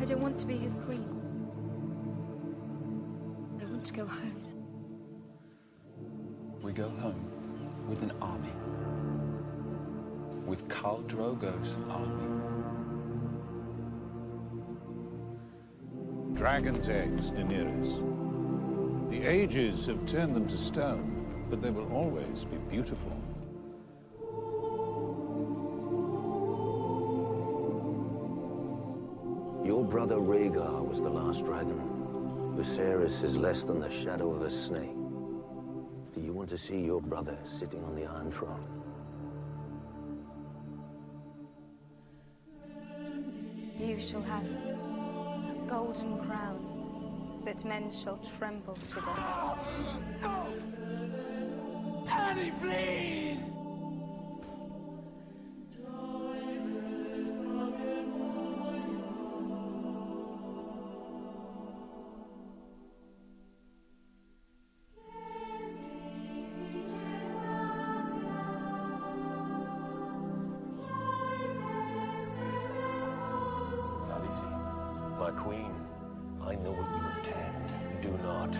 I don't want to be his queen. I want to go home. We go home with an army. With Khal Drogo's army. Dragon's eggs, Daenerys. The ages have turned them to stone, but they will always be beautiful. Your brother Rhaegar was the last dragon. Viserys is less than the shadow of a snake. Do you want to see your brother sitting on the Iron Throne? You shall have a golden crown that men shall tremble to behold. No! Annie, please! My queen, I know what you intend. Do not.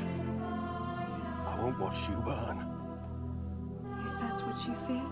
I won't watch you burn. Is that what you fear?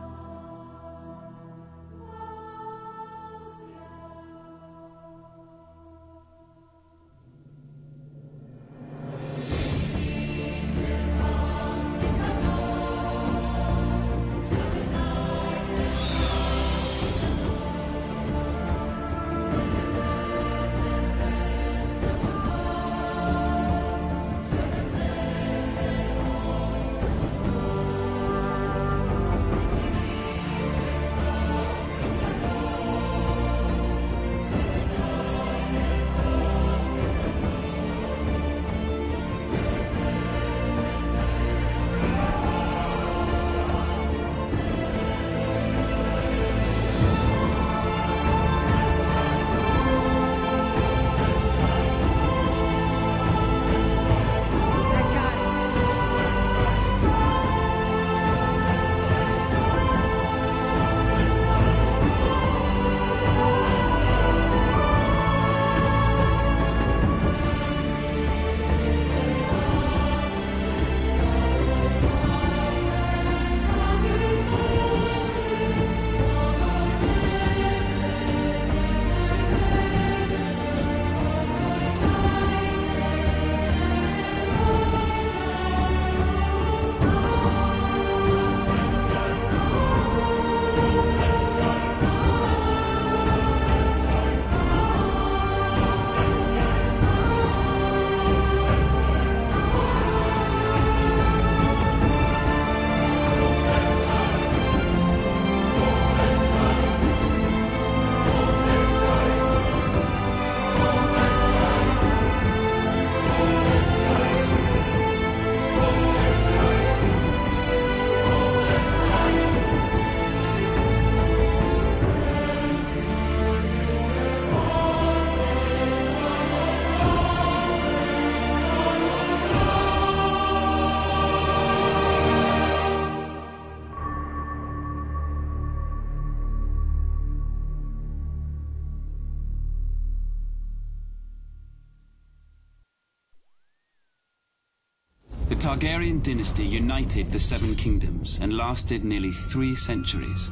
The Targaryen dynasty united the Seven Kingdoms and lasted nearly 3 centuries.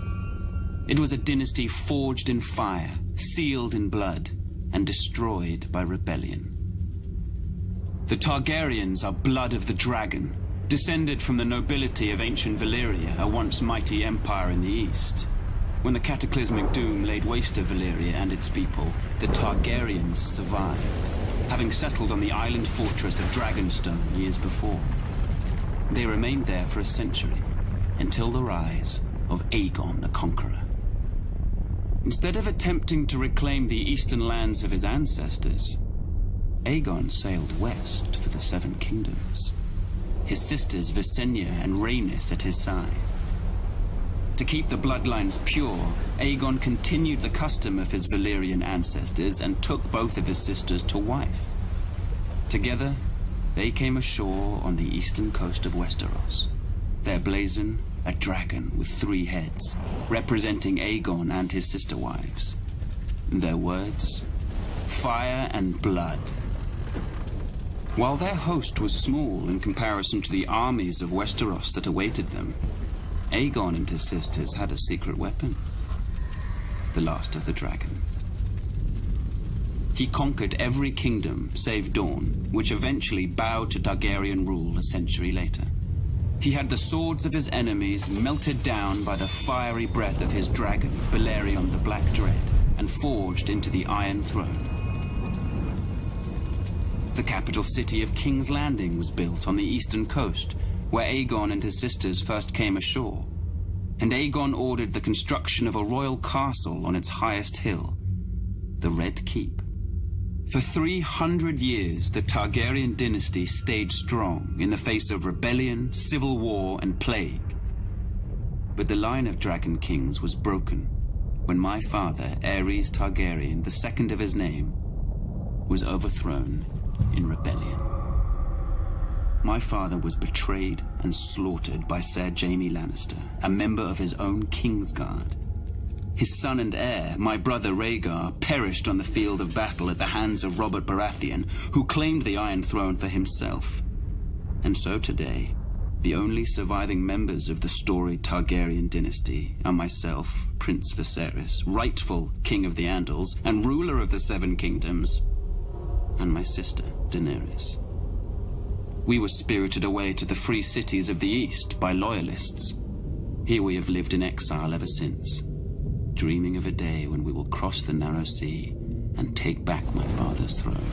It was a dynasty forged in fire, sealed in blood, and destroyed by rebellion. The Targaryens are blood of the dragon, descended from the nobility of ancient Valyria, a once mighty empire in the east. When the cataclysmic doom laid waste to Valyria and its people, the Targaryens survived, having settled on the island fortress of Dragonstone years before. They remained there for a century, until the rise of Aegon the Conqueror. Instead of attempting to reclaim the eastern lands of his ancestors, Aegon sailed west for the Seven Kingdoms, his sisters Visenya and Rhaenys at his side. To keep the bloodlines pure, Aegon continued the custom of his Valyrian ancestors and took both of his sisters to wife. Together, they came ashore on the eastern coast of Westeros, their blazon a dragon with 3 heads, representing Aegon and his sister wives. Their words, fire and blood. While their host was small in comparison to the armies of Westeros that awaited them, Aegon and his sisters had a secret weapon. The last of the dragons. He conquered every kingdom save Dorne, which eventually bowed to Targaryen rule a century later. He had the swords of his enemies melted down by the fiery breath of his dragon, Balerion the Black Dread, and forged into the Iron Throne. The capital city of King's Landing was built on the eastern coast, where Aegon and his sisters first came ashore. And Aegon ordered the construction of a royal castle on its highest hill, the Red Keep. For 300 years, the Targaryen dynasty stayed strong in the face of rebellion, civil war, and plague. But the line of dragon kings was broken when my father, Aerys Targaryen, the second of his name, was overthrown in rebellion. My father was betrayed and slaughtered by Ser Jaime Lannister, a member of his own Kingsguard. His son and heir, my brother Rhaegar, perished on the field of battle at the hands of Robert Baratheon, who claimed the Iron Throne for himself. And so today, the only surviving members of the storied Targaryen dynasty are myself, Prince Viserys, rightful King of the Andals and ruler of the Seven Kingdoms, and my sister, Daenerys. We were spirited away to the free cities of the East by loyalists. Here we have lived in exile ever since, dreaming of a day when we will cross the narrow sea and take back my father's throne.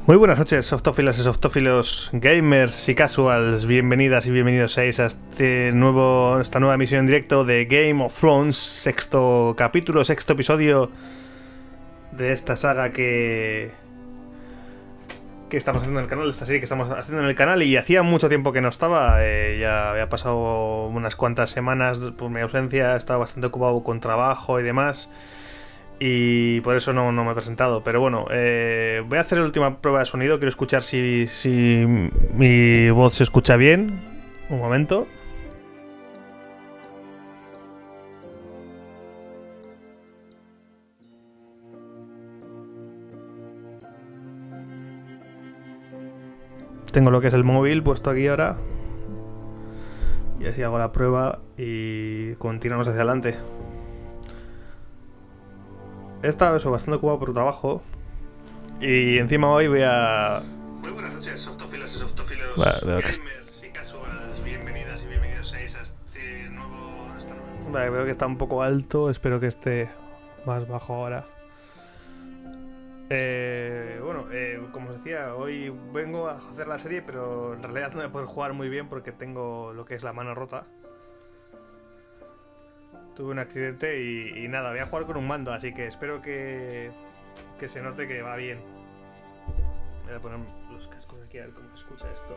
Muy buenas noches, softófilas y softófilos, gamers y casuals. Bienvenidas y bienvenidos a esta nueva emisión en directo de Game of Thrones, sexto capítulo, sexto episodio de esta saga que estamos haciendo en el canal, de esta serie que estamos haciendo en el canal, y hacía mucho tiempo que no estaba. Ya había pasado unas cuantas semanas por mi ausencia, estaba bastante ocupado con trabajo y demás, y por eso no me he presentado. Pero bueno, voy a hacer la última prueba de sonido. Quiero escuchar si mi voz se escucha bien. Un momento. Tengo lo que es el móvil puesto aquí ahora, y así hago la prueba y continuamos hacia adelante. He estado bastante ocupado por trabajo, y encima hoy voy a... Muy buenas noches, softófilas y softófilos, gamers y casuals. Bienvenidas y bienvenidos a este nuevo... Vale, veo que está un poco alto, espero que esté más bajo ahora. Como os decía, hoy vengo a hacer la serie, pero en realidad no voy a poder jugar muy bien porque tengo lo que es la mano rota. Tuve un accidente y nada, voy a jugar con un mando, así que espero que se note que va bien. Voy a poner los cascos aquí a ver cómo se escucha esto.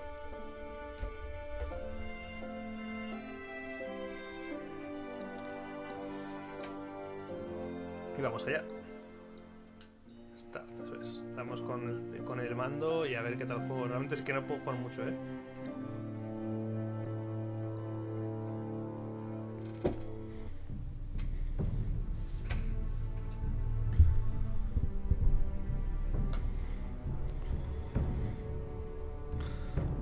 Y vamos allá. Start, eso es. Vamos con el mando y a ver qué tal juego. Realmente es que no puedo jugar mucho,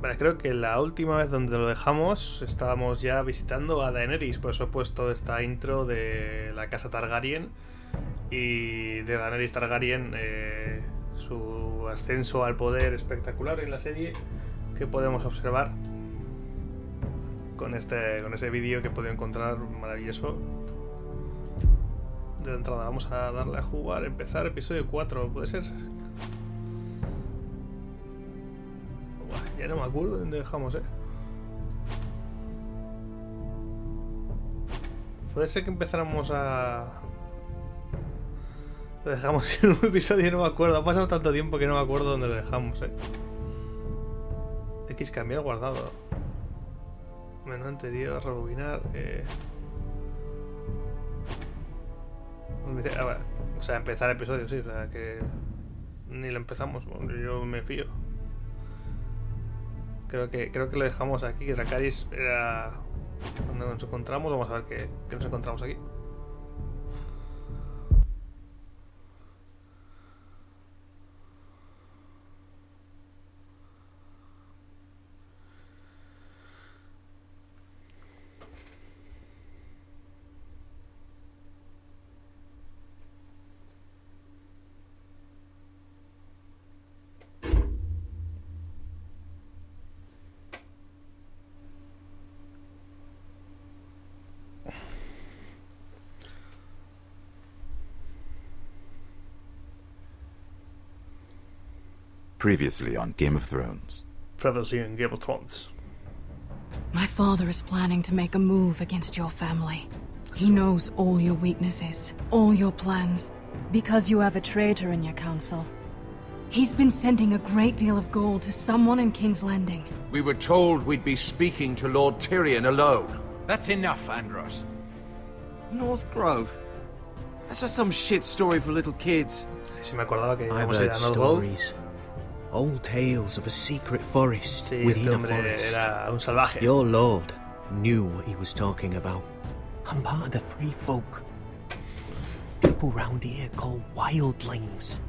Vale, creo que la última vez donde lo dejamos estábamos ya visitando a Daenerys, por eso he puesto esta intro de la casa Targaryen y de Daenerys Targaryen, su ascenso al poder espectacular en la serie que podemos observar con ese vídeo que he podido encontrar maravilloso. De entrada vamos a darle a jugar, empezar episodio 4, ¿puede ser? Ya no me acuerdo dónde dejamos, Puede ser que empezáramos a... Lo dejamos en un episodio y no me acuerdo. Ha pasado tanto tiempo que no me acuerdo dónde lo dejamos, X cambiar guardado. Menú anterior, rebobinar. O sea, empezar el episodio, sí. O sea, que ni lo empezamos. Yo me fío. Creo que lo dejamos aquí. Dracarys era cuando nos encontramos. Vamos a ver qué nos encontramos aquí. Previously on Game of Thrones. Previously on Game of Thrones. My father is planning to make a move against your family. He knows all your weaknesses, all your plans, because you have a traitor in your council. He's been sending a great deal of gold to someone in King's Landing. We were told we'd be speaking to Lord Tyrion alone. That's enough, Andros. North Grove? That's just some shit story for little kids. Si me acordaba que I've heard stories. Old tales of a secret forest within a forest. Era un salvaje. Your lord knew what he was talking about. I'm part of the free folk. People round here called wildlings.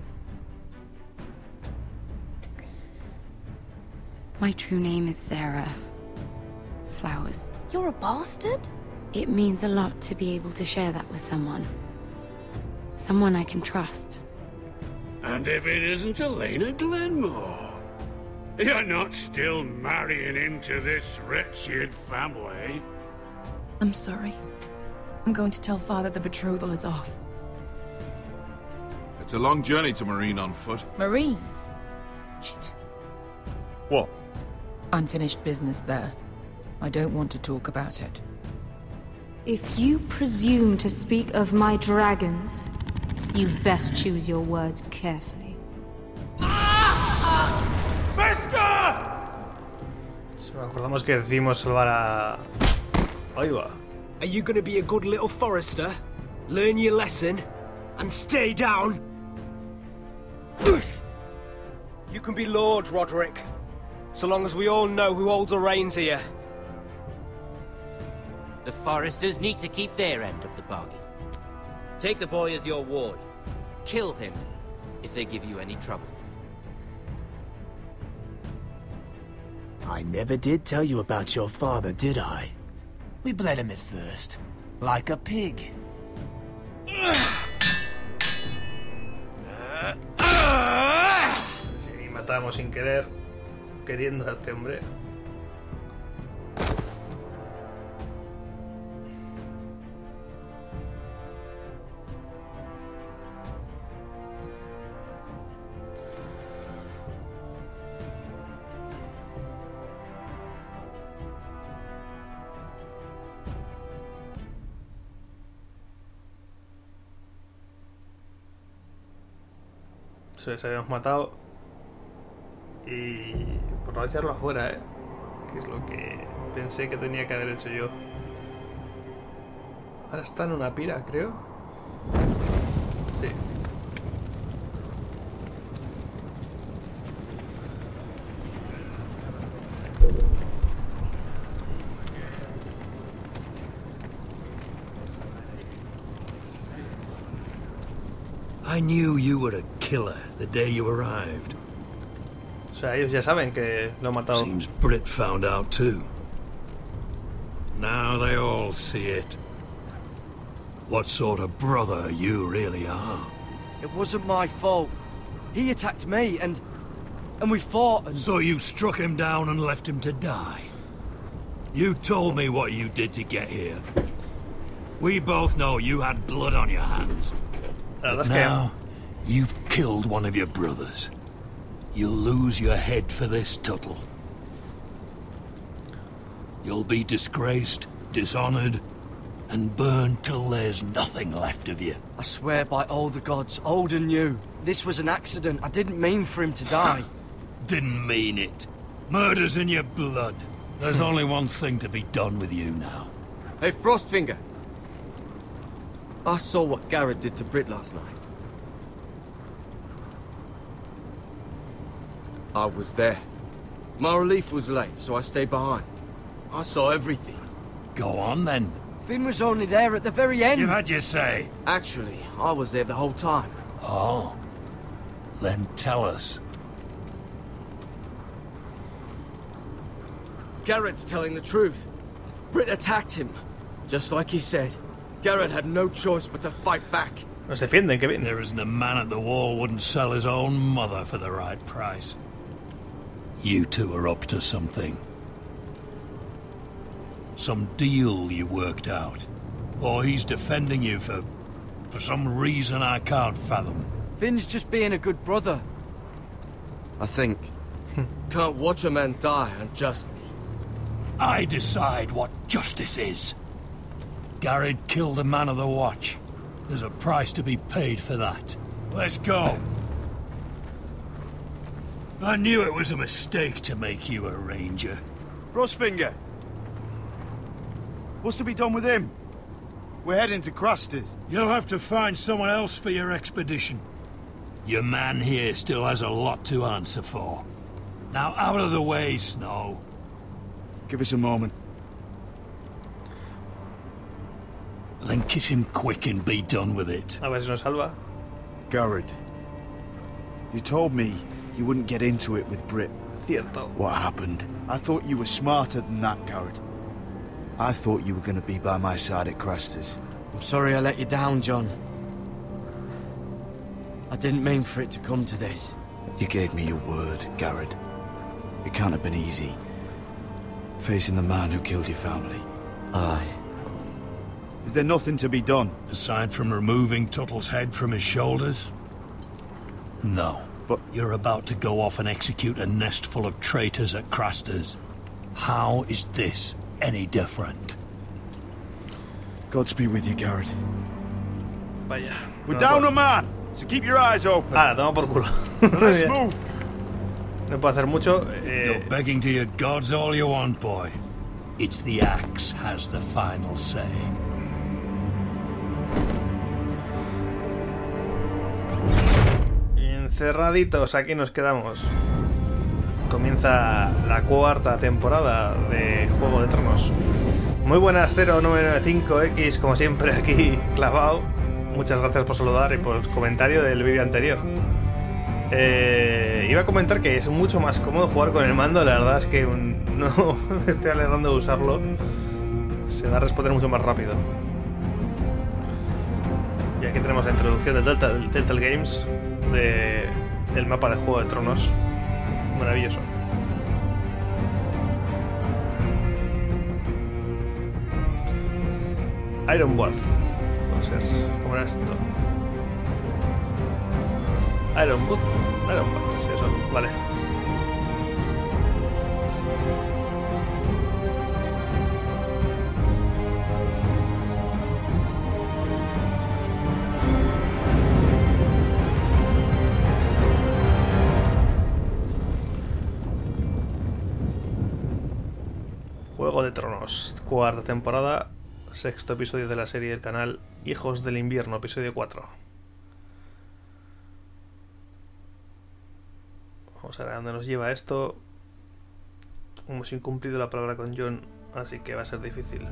My true name is Sarah Flowers. You're a bastard? It means a lot to be able to share that with someone. Someone I can trust. And if it isn't Elena Glenmore, you're not still marrying into this wretched family. I'm sorry. I'm going to tell Father the betrothal is off. It's a long journey to Marine on foot. Marine? Shit. What? Unfinished business there. I don't want to talk about it. If you presume to speak of my dragons, you best choose your words carefully. Si me acordamos que decimos salvar a... Ahí va. Are you gonna be a good little forester? Learn your lesson and stay down? You can be Lord, Roderick. So long as we all know who holds the reins here. The foresters need to keep their end of the bargain. Take the boy as your ward. Kill him if they give you any trouble. I never did tell you about your father, did I? We bled him at first, like a pig. Sí, matamos sin querer, queriendo a este hombre. Les habíamos matado y por no echarlo afuera, que es lo que pensé que tenía que haber hecho yo. Ahora está en una pira, creo. Sí. I knew you were a killer the day you arrived. O sea, ellos ya saben que lo he matado. Seems Britt found out too. Now they all see it. What sort of brother you really are. It wasn't my fault. He attacked me and we fought and... So you struck him down and left him to die. You told me what you did to get here. We both know you had blood on your hands. But now, you've killed one of your brothers. You'll lose your head for this, Tuttle. You'll be disgraced, dishonored, and burned till there's nothing left of you. I swear by all the gods, old and new, this was an accident. I didn't mean for him to die. Didn't mean it. Murder's in your blood. There's only one thing to be done with you now. Hey, Frostfinger. I saw what Garrett did to Britt last night. I was there. My relief was late, so I stayed behind. I saw everything. Go on, then. Finn was only there at the very end. You had your say. Actually, I was there the whole time. Oh. Then tell us. Garrett's telling the truth. Britt attacked him, just like he said. Garrett had no choice but to fight back. Nos defienden, Kevin. There isn't a man at the wall wouldn't sell his own mother for the right price. You two are up to something. Some deal you worked out. Or he's defending you for some reason I can't fathom. Finn's just being a good brother. I think. Can't watch a man die unjustly. I decide what justice is. Garrett killed a man of the watch. There's a price to be paid for that. Let's go. I knew it was a mistake to make you a ranger. Frostfinger. What's to be done with him? We're heading to Cruster's. You'll have to find someone else for your expedition. Your man here still has a lot to answer for. Now out of the way, Snow. Give us a moment. Then kiss him quick and be done with it. A ver si nos salva. Garrett, you told me you wouldn't get into it with Britt. Cierto. What happened? I thought you were smarter than that, Garrett. I thought you were going to be by my side at Cruster's. I'm sorry I let you down, John. I didn't mean for it to come to this. You gave me your word, Garrett. It can't have been easy. Facing the man who killed your family. Aye. Is there nothing to be done? Aside from removing Tuttle's head from his shoulders? No. but... You're about to go off and execute a nest full of traitors at Craster's. How is this any different? Godspeed with you, Garrett. Vaya. We're down a man, so keep your eyes open. Toma por culo. Let's move. No puedo hacer mucho. Go begging to your gods all you want, boy. It's the axe has the final say. Encerraditos, aquí nos quedamos. Comienza la cuarta temporada de Juego de Tronos. Muy buenas, 0995X, como siempre aquí clavado. Muchas gracias por saludar y por el comentario del vídeo anterior. Iba a comentar que es mucho más cómodo jugar con el mando, la verdad es que no me estoy alegrando de usarlo. Se va a responder mucho más rápido. Y aquí tenemos la introducción del Telltale Games del mapa de Juego de Tronos. Maravilloso. Ironwood. Vamos a ver cómo era esto. Ironwood, sí, eso, vale. Juego de Tronos, cuarta temporada, sexto episodio de la serie del canal Hijos del Invierno, episodio 4. Vamos a ver a dónde nos lleva esto. Hemos incumplido la palabra con Jon, así que va a ser difícil.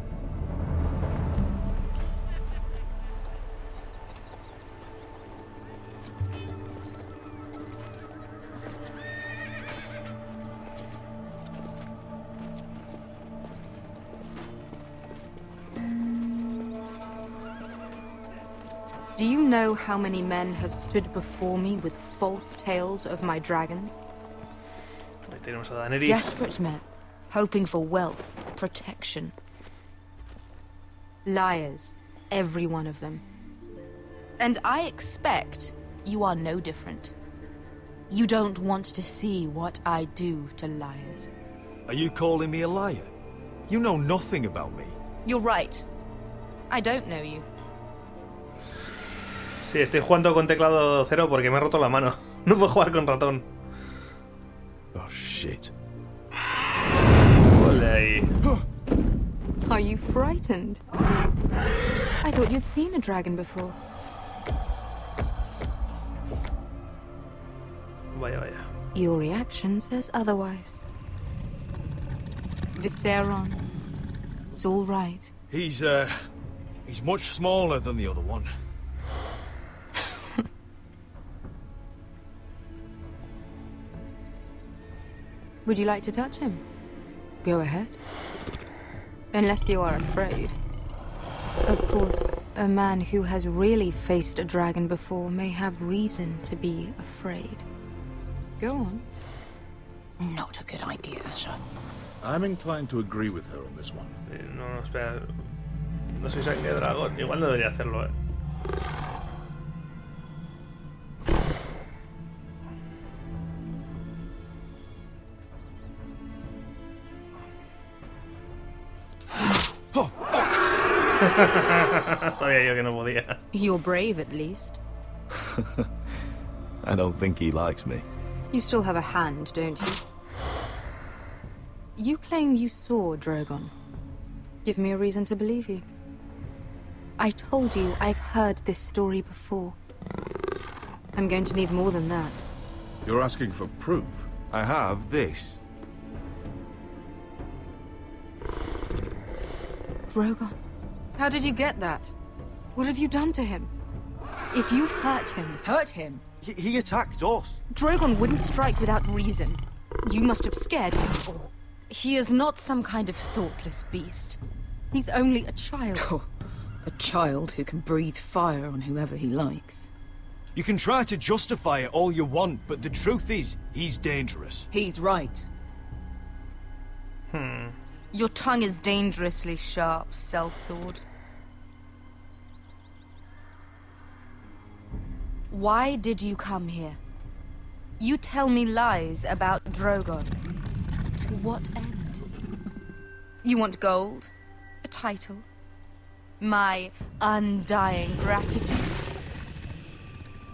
Do you know how many men have stood before me with false tales of my dragons? Ahí tenemos a Daenerys. Desperate men, hoping for wealth, protection. Liars, every one of them. And I expect you are no different. You don't want to see what I do to liars. Are you calling me a liar? You know nothing about me. You're right. I don't know you. Sí, estoy jugando con teclado cero porque me he roto la mano. No puedo jugar con ratón. Oh, shit. Ole ahí. Are you frightened? I thought you'd seen a dragon before. Vaya, vaya. Your reaction says otherwise. Viserion. It's all right. He's much smaller than the other one. Would you like to touch him? Go ahead. Unless you are afraid. Of course, a man who has really faced a dragon before may have reason to be afraid. Go on. Not a good idea, sir. I'm inclined to agree with her on this one. No, espera. No soy sangre de dragón. Igual no debería hacerlo, Sabía yo que no podía. You're brave, at least. I don't think he likes me. You still have a hand, don't you? You claim you saw Drogon. Give me a reason to believe you. I told you I've heard this story before. I'm going to need more than that. You're asking for proof? I have this. Drogon. How did you get that? What have you done to him? If you've hurt him... Hurt him? He attacked us. Drogon wouldn't strike without reason. You must have scared him. He is not some kind of thoughtless beast. He's only a child. Oh, a child who can breathe fire on whoever he likes. You can try to justify it all you want, but the truth is, he's dangerous. He's right. Your tongue is dangerously sharp, sellsword. Why did you come here? You tell me lies about Drogon. To what end? You want gold? A title? My undying gratitude?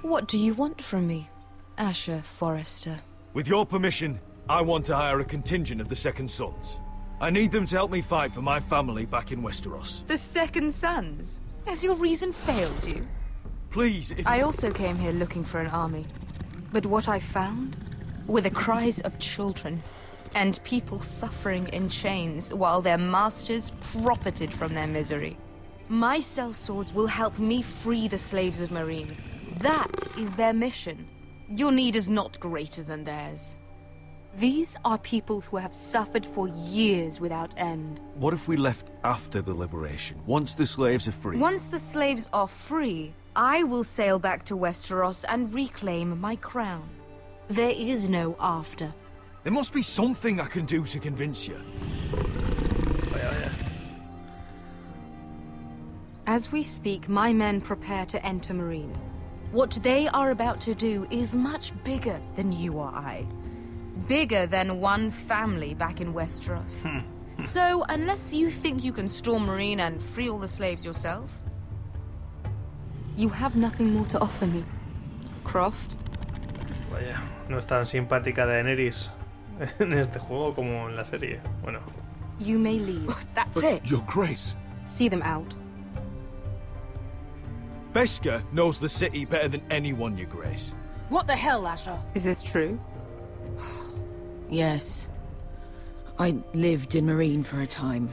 What do you want from me, Asher Forrester? With your permission, I want to hire a contingent of the Second Sons. I need them to help me fight for my family back in Westeros. The Second Sons? Has your reason failed you? Please, if... I also came here looking for an army. But what I found were the cries of children and people suffering in chains while their masters profited from their misery. My sellswords will help me free the slaves of Meereen. That is their mission. Your need is not greater than theirs. These are people who have suffered for years without end. What if we left after the liberation, once the slaves are free? Once the slaves are free, I will sail back to Westeros and reclaim my crown. There is no after. There must be something I can do to convince you. As we speak, my men prepare to enter Meereen. What they are about to do is much bigger than you or I. Bigger than one family back in Westeros. So, unless you think you can storm Meereen and free all the slaves yourself, you have nothing more to offer me, Croft. Vaya, no es tan simpática Daenerys en este juego como en la serie. Bueno. You may leave. That's it. Your Grace. See them out. Beskha knows the city better than anyone, Your Grace. What the hell, Asher? Is this true? Yes. I lived in Meereen for a time.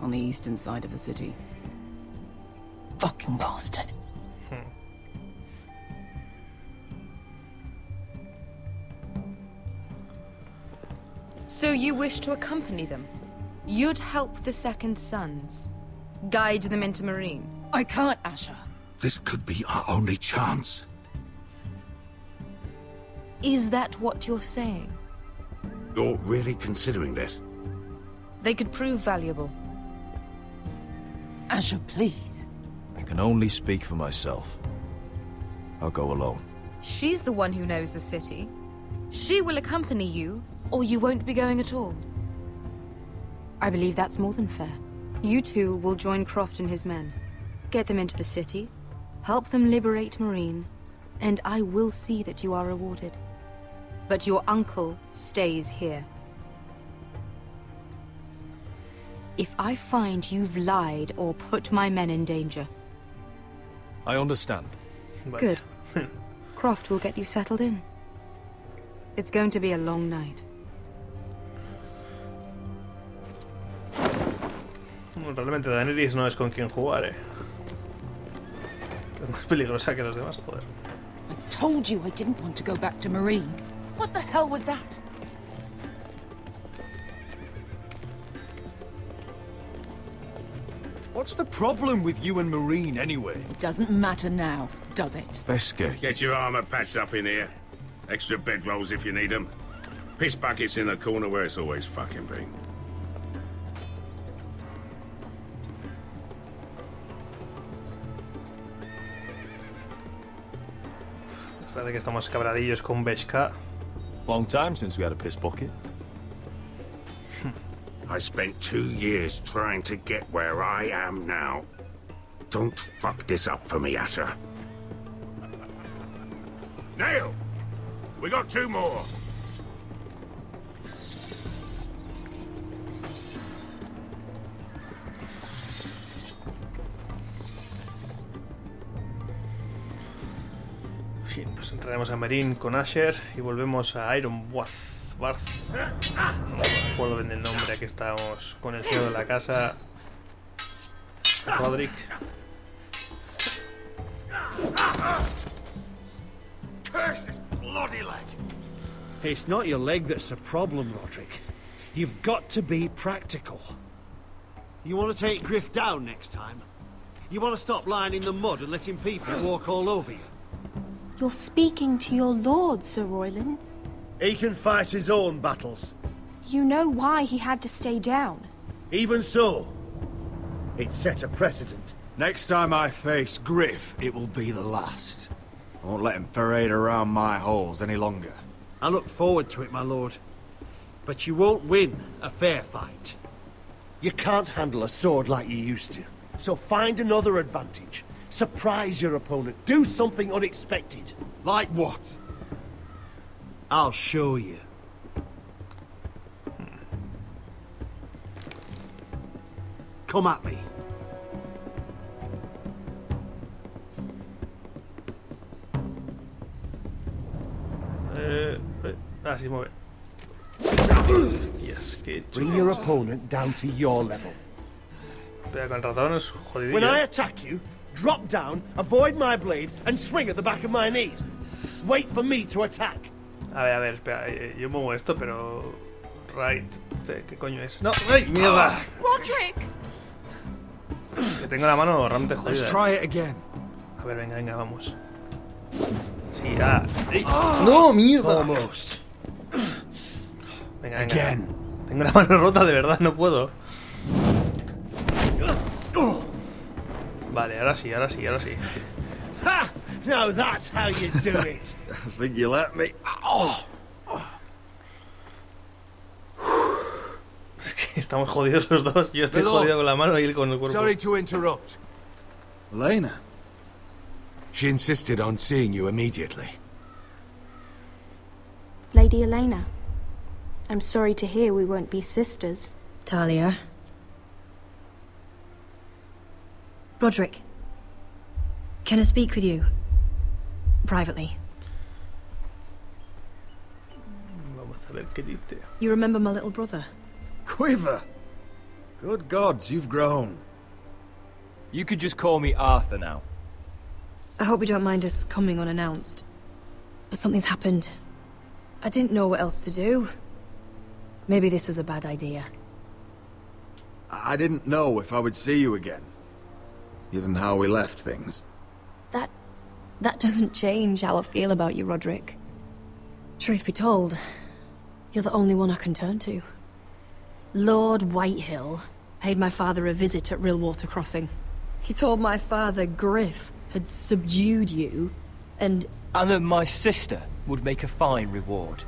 On the eastern side of the city. Fucking bastard. So you wish to accompany them? You'd help the Second Sons? Guide them into Meereen? I can't, Asher. This could be our only chance. Is that what you're saying? You're really considering this? They could prove valuable. Asher, please. I can only speak for myself. I'll go alone. She's the one who knows the city. She will accompany you, or you won't be going at all. I believe that's more than fair. You two will join Croft and his men. Get them into the city, help them liberate Meereen, and I will see that you are rewarded. But your uncle stays here. If I find you've lied or put my men in danger... I understand. Good. Croft will get you settled in. It's going to be a long night. Realmente Daenerys no es con quien jugar, Es más peligrosa que los demás, joder. I told you I didn't want to go back to Meereen. What the hell was that? What's the problem with you and Meereen, anyway? It doesn't matter now, does it? Beskha. Get your armor patched up in here. Extra bedrolls if you need them. Piss buckets in the corner where it's always fucking been. Parece que estamos cabradillos con Beskha. Long time since we had a piss bucket. I spent 2 years trying to get where I am now. Don't fuck this up for me, Asher. Nail! We got 2 more. Bien, pues entraremos a Meereen con Asher y volvemos a Iron Barth. No recuerdo bien el nombre. Aquí estamos con el señor de la casa, Roderick. Curse this bloody leg! It's not your leg that's the problem, Roderick. You've got to be practical. You want to take Griff down next time? You want to stop lying in the mud and letting people walk all over you? You're speaking to your lord, Sir Royland. He can fight his own battles. You know why he had to stay down. Even so, it set a precedent. Next time I face Griff, it will be the last. Won't let him parade around my halls any longer. I look forward to it, my lord. But you won't win a fair fight. You can't handle a sword like you used to. So find another advantage. Surprise your opponent. Do something unexpected. Like what? I'll show you. Come at me. Sí, mueve. Hostias, qué Bring your opponent down to your level. Pero con el ratón es jodidillo. When I attack you, drop down, avoid my blade, and swing at the back of my knees. Wait for me to attack. A ver, espera. Yo muevo esto, pero... Right. ¿Qué coño es? ¡No! ¡Ay, mierda! Roderick! Que tengo la mano realmente jodida. Let's try it again. A ver, venga, vamos. Sí, ¡No, mierda! Almost. Venga. Tengo la mano rota, de verdad, no puedo. Vale, ahora sí. Ha! Now that's how you do it. I think you let me. Es que estamos jodidos los dos. Yo estoy jodido con la mano y él con el cuerpo. Sorry to interrupt. Lena. She insisted on seeing you immediately. Lady Elena, I'm sorry to hear we won't be sisters. Talia. Roderick. Can I speak with you? Privately. Vamos a ver qué dice. You remember my little brother? Quiver. Good gods, you've grown. You could just call me Arthur now. I hope you don't mind us coming unannounced. But something's happened. I didn't know what else to do. Maybe this was a bad idea. I didn't know if I would see you again. Given how we left things. That doesn't change how I feel about you, Roderick. Truth be told, you're the only one I can turn to. Lord Whitehill paid my father a visit at Rillwater Crossing. He told my father Griff had subdued you, and that my sister would make a fine reward.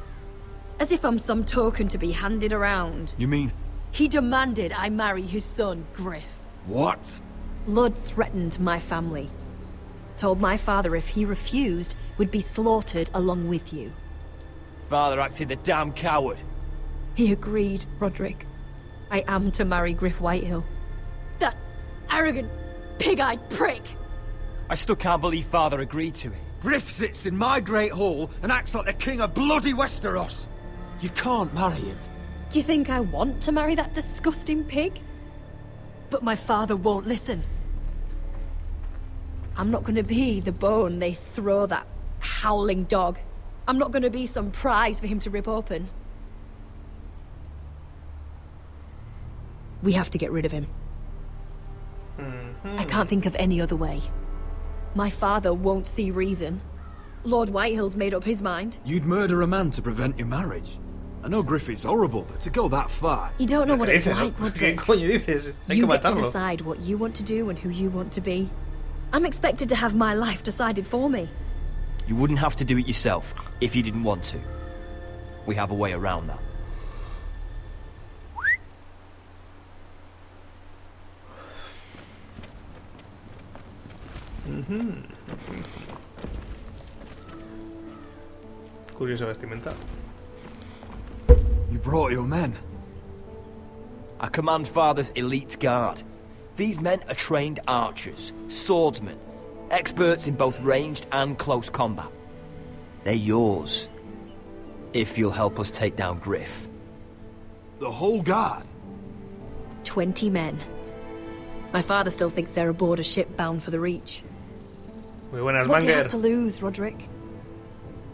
As if I'm some token to be handed around. You mean? He demanded I marry his son, Griff. What? Lud threatened my family. Told my father if he refused, we'd be slaughtered along with you. Father acted the damn coward. He agreed, Roderick. I am to marry Griff Whitehill. That arrogant, pig-eyed prick! I still can't believe Father agreed to it. Griff sits in my great hall and acts like the king of bloody Westeros. You can't marry him. Do you think I want to marry that disgusting pig? But my father won't listen. I'm not gonna be the bone they throw that howling dog. I'm not gonna be some prize for him to rip open. We have to get rid of him. I can't think of any other way. My father won't see reason. Lord Whitehill's made up his mind. You'd murder a man to prevent your marriage. I know Griffith's horrible, but to go that far... You don't know what it's like, Roderick. ¿Qué coño dices? Hay you que get to matarlo. decide what you want to do and who you want to be. I'm expected to have my life decided for me. You wouldn't have to do it yourself if you didn't want to. We have a way around that. Curiosa vestimenta. You brought your men. I command Father's elite guard. These men are trained archers, swordsmen, experts in both ranged and close combat. They're yours, if you'll help us take down Griff. The whole guard? 20 men. My father still thinks they're aboard a ship bound for the Reach. Muy buenas, What do you Banger. have to lose, Roderick?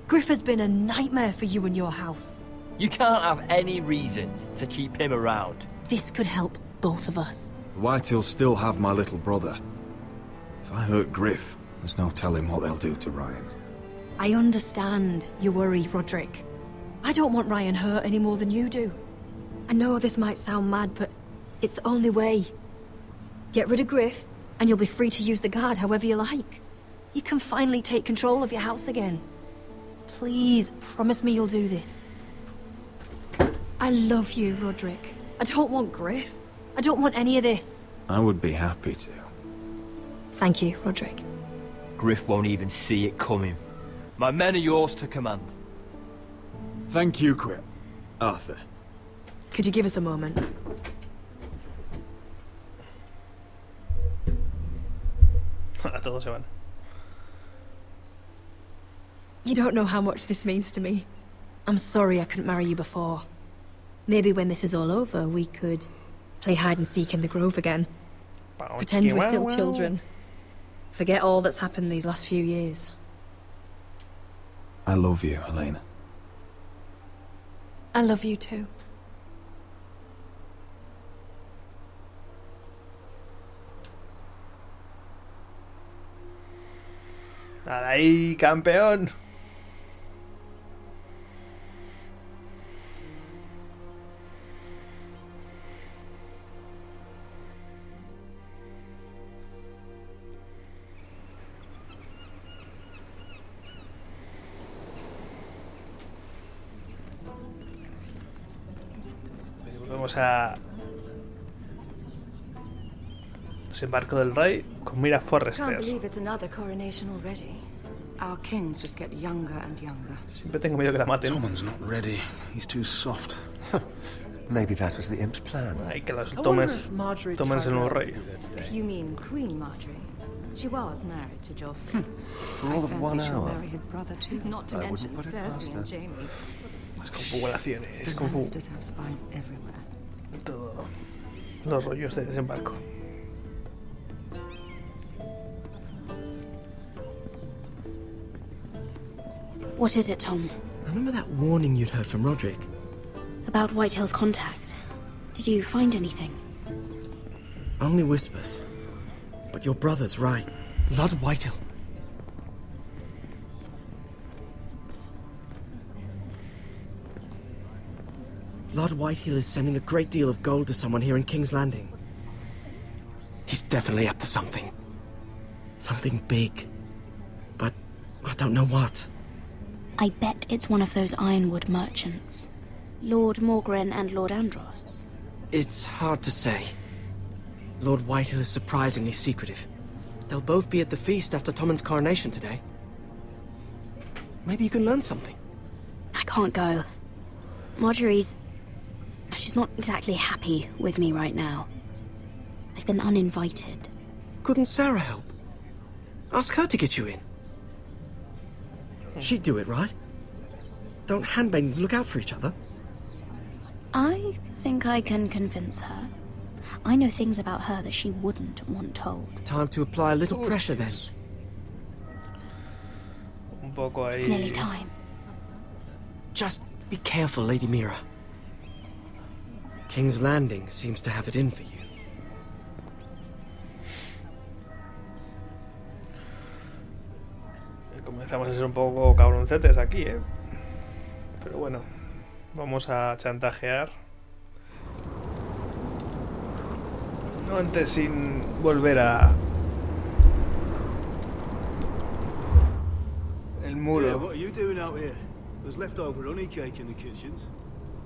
Griff has been a nightmare for you and your house. You can't have any reason to keep him around. This could help both of us. The Whitehills still have my little brother. If I hurt Griff, there's no telling what they'll do to Ryan. I understand your worry, Roderick. I don't want Ryan hurt any more than you do. I know this might sound mad, but it's the only way. Get rid of Griff, and you'll be free to use the guard however you like. You can finally take control of your house again. Please, promise me you'll do this. I love you, Roderick. I don't want Griff. I don't want any of this. I would be happy to. Thank you, Roderick. Griff won't even see it coming. My men are yours to command. Thank you, Arthur. Could you give us a moment? Todos se van. You don't know how much this means to me. I'm sorry I couldn't marry you before. Maybe when this is all over, we could play hide and seek in the grove again. Pretend we're still children. Forget all that's happened these last few years. I love you, Helena. I love you too. ¡Dale ahí, campeón! Volvemos a desembarco del rey con mira Forrester. Can't believe it's another coronation already. Our kings just get younger and younger. Siempre tengo miedo que la maten. Tommen's not ready. He's too soft. Maybe that was the imp's plan. Ay, que los tomes el nuevo rey. You mean Queen Margaery? She was married to Joffrey. For all of 1 hour. Marry his brother too. Not to mention Cersei and Jaime. Las confabulaciones, Lannisters have spies everywhere. Todo los rollos de desembarco. What is it, Tom? Remember that warning you'd heard from Roderick? About Whitehill's contact. Did you find anything? Only whispers. But your brother's right. Lord Whitehill. Lord Whitehill is sending a great deal of gold to someone here in King's Landing. He's definitely up to something. Something big. But I don't know what. I bet it's one of those ironwood merchants. Lord Morgren and Lord Andros. It's hard to say. Lord Whitehill is surprisingly secretive. They'll both be at the feast after Tommen's coronation today. Maybe you can learn something. I can't go. Marjorie's... she's not exactly happy with me right now. I've been uninvited. Couldn't Sarah help? Ask her to get you in. She'd do it, right? Don't handmaidens look out for each other? I think I can convince her. I know things about her that she wouldn't want told. Time to apply a little pressure then. Un poco ahí. It's nearly time. Just be careful, Lady Mira. King's Landing seems to have it in for you. Comenzamos a ser un poco cabroncetes aquí, ¿eh? Pero bueno, vamos a chantajear. No antes sin volver a... el muro. Yeah, what are you doing out here? There's leftover honey cake in the kitchens.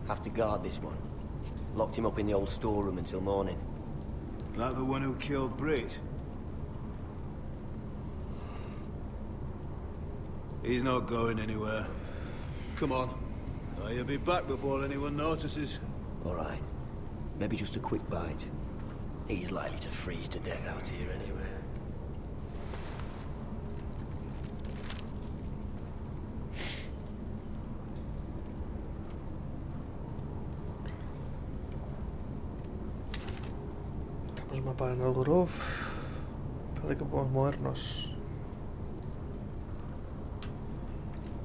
Have to guard this one. Locked him up in the old storeroom until morning. Like the one who killed Brit? He's not going anywhere. Come on. You'll be back before anyone notices. All right. Maybe just a quick bite. He's likely to freeze to death out here anyway. Tenemos mapa de Nordurov. Parece que podemos movernos.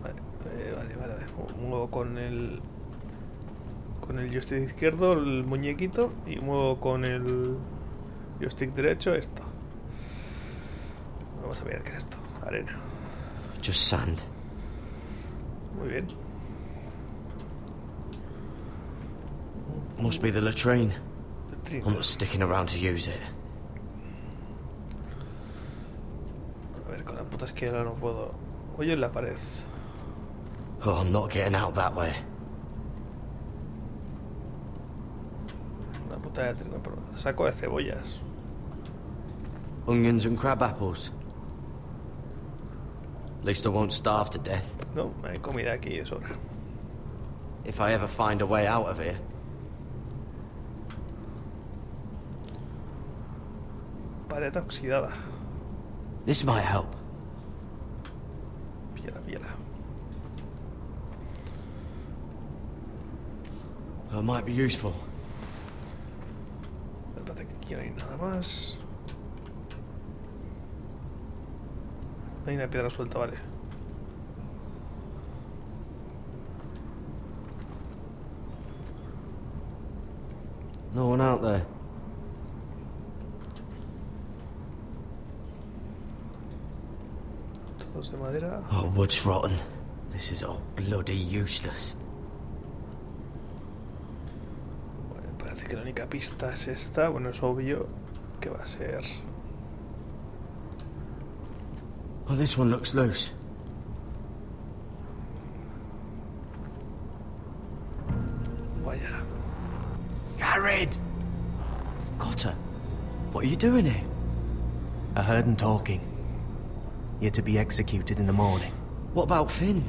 Vale. Muevo con el joystick izquierdo el muñequito y muevo con el joystick derecho esto. Vamos a ver qué es esto. Arena. Just sand. Muy bien. Must be the latrine. I'm not sticking around to use it. A ver, con puta esquina, no puedo. Oye en la pared. Oh, I'm not getting out that way. Una puta de trino, pero saco de cebollas. Onions and crab apples. At least I won't starve to death. No, hay comida aquí de sobra. If I ever find a way out of here. Pared oxidada. This might help. Piedra. It might be useful. Me parece que aquí no hay nada más. Hay una piedra suelta, vale. No one out there. Todos de madera. Oh, wood's rotten. This is all bloody useless. Bueno, parece que la única pista es esta. Bueno, es obvio que va a ser. Oh, this one looks loose. Vaya. Garrett! Cotter, what are you doing here? I heard him talking. You're to be executed in the morning. What about Finn?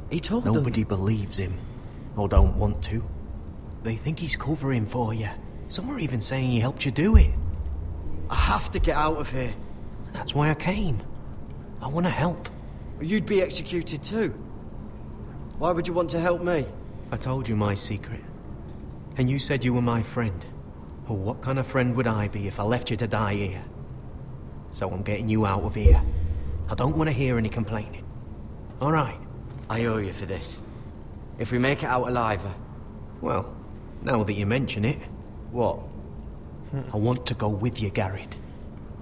He told them. Nobody believes him, or don't want to. They think he's covering for you. Some are even saying he helped you do it. I have to get out of here. That's why I came. I want to help. You'd be executed too. Why would you want to help me? I told you my secret. And you said you were my friend. Well, what kind of friend would I be if I left you to die here? So I'm getting you out of here. I don't want to hear any complaining. All right? I owe you for this. If we make it out alive... Well, now that you mention it... What? I want to go with you, Garrett.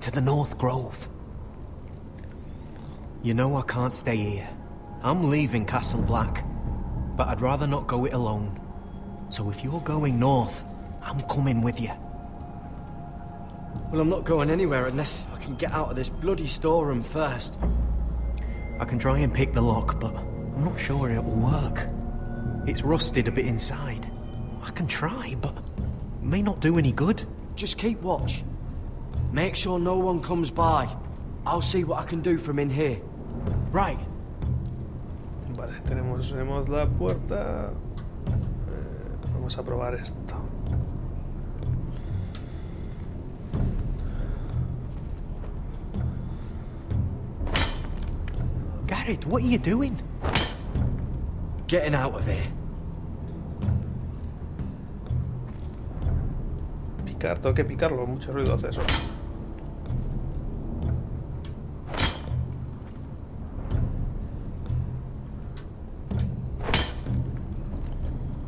To the North Grove. You know I can't stay here. I'm leaving Castle Black. But I'd rather not go it alone. So if you're going north, I'm coming with you. Well, I'm not going anywhere unless I can get out of this bloody storeroom first. I can try and pick the lock, but I'm not sure it'll work. It's rusted a bit inside. I can try, but it may not do any good. Just keep watch. Make sure no one comes by. I'll see what I can do from in here. Right. Vale, tenemos la puerta. Vamos a probar esto. Garrett, what are you doing? Getting out of here. Picar, tengo que picarlo, mucho ruido hace eso.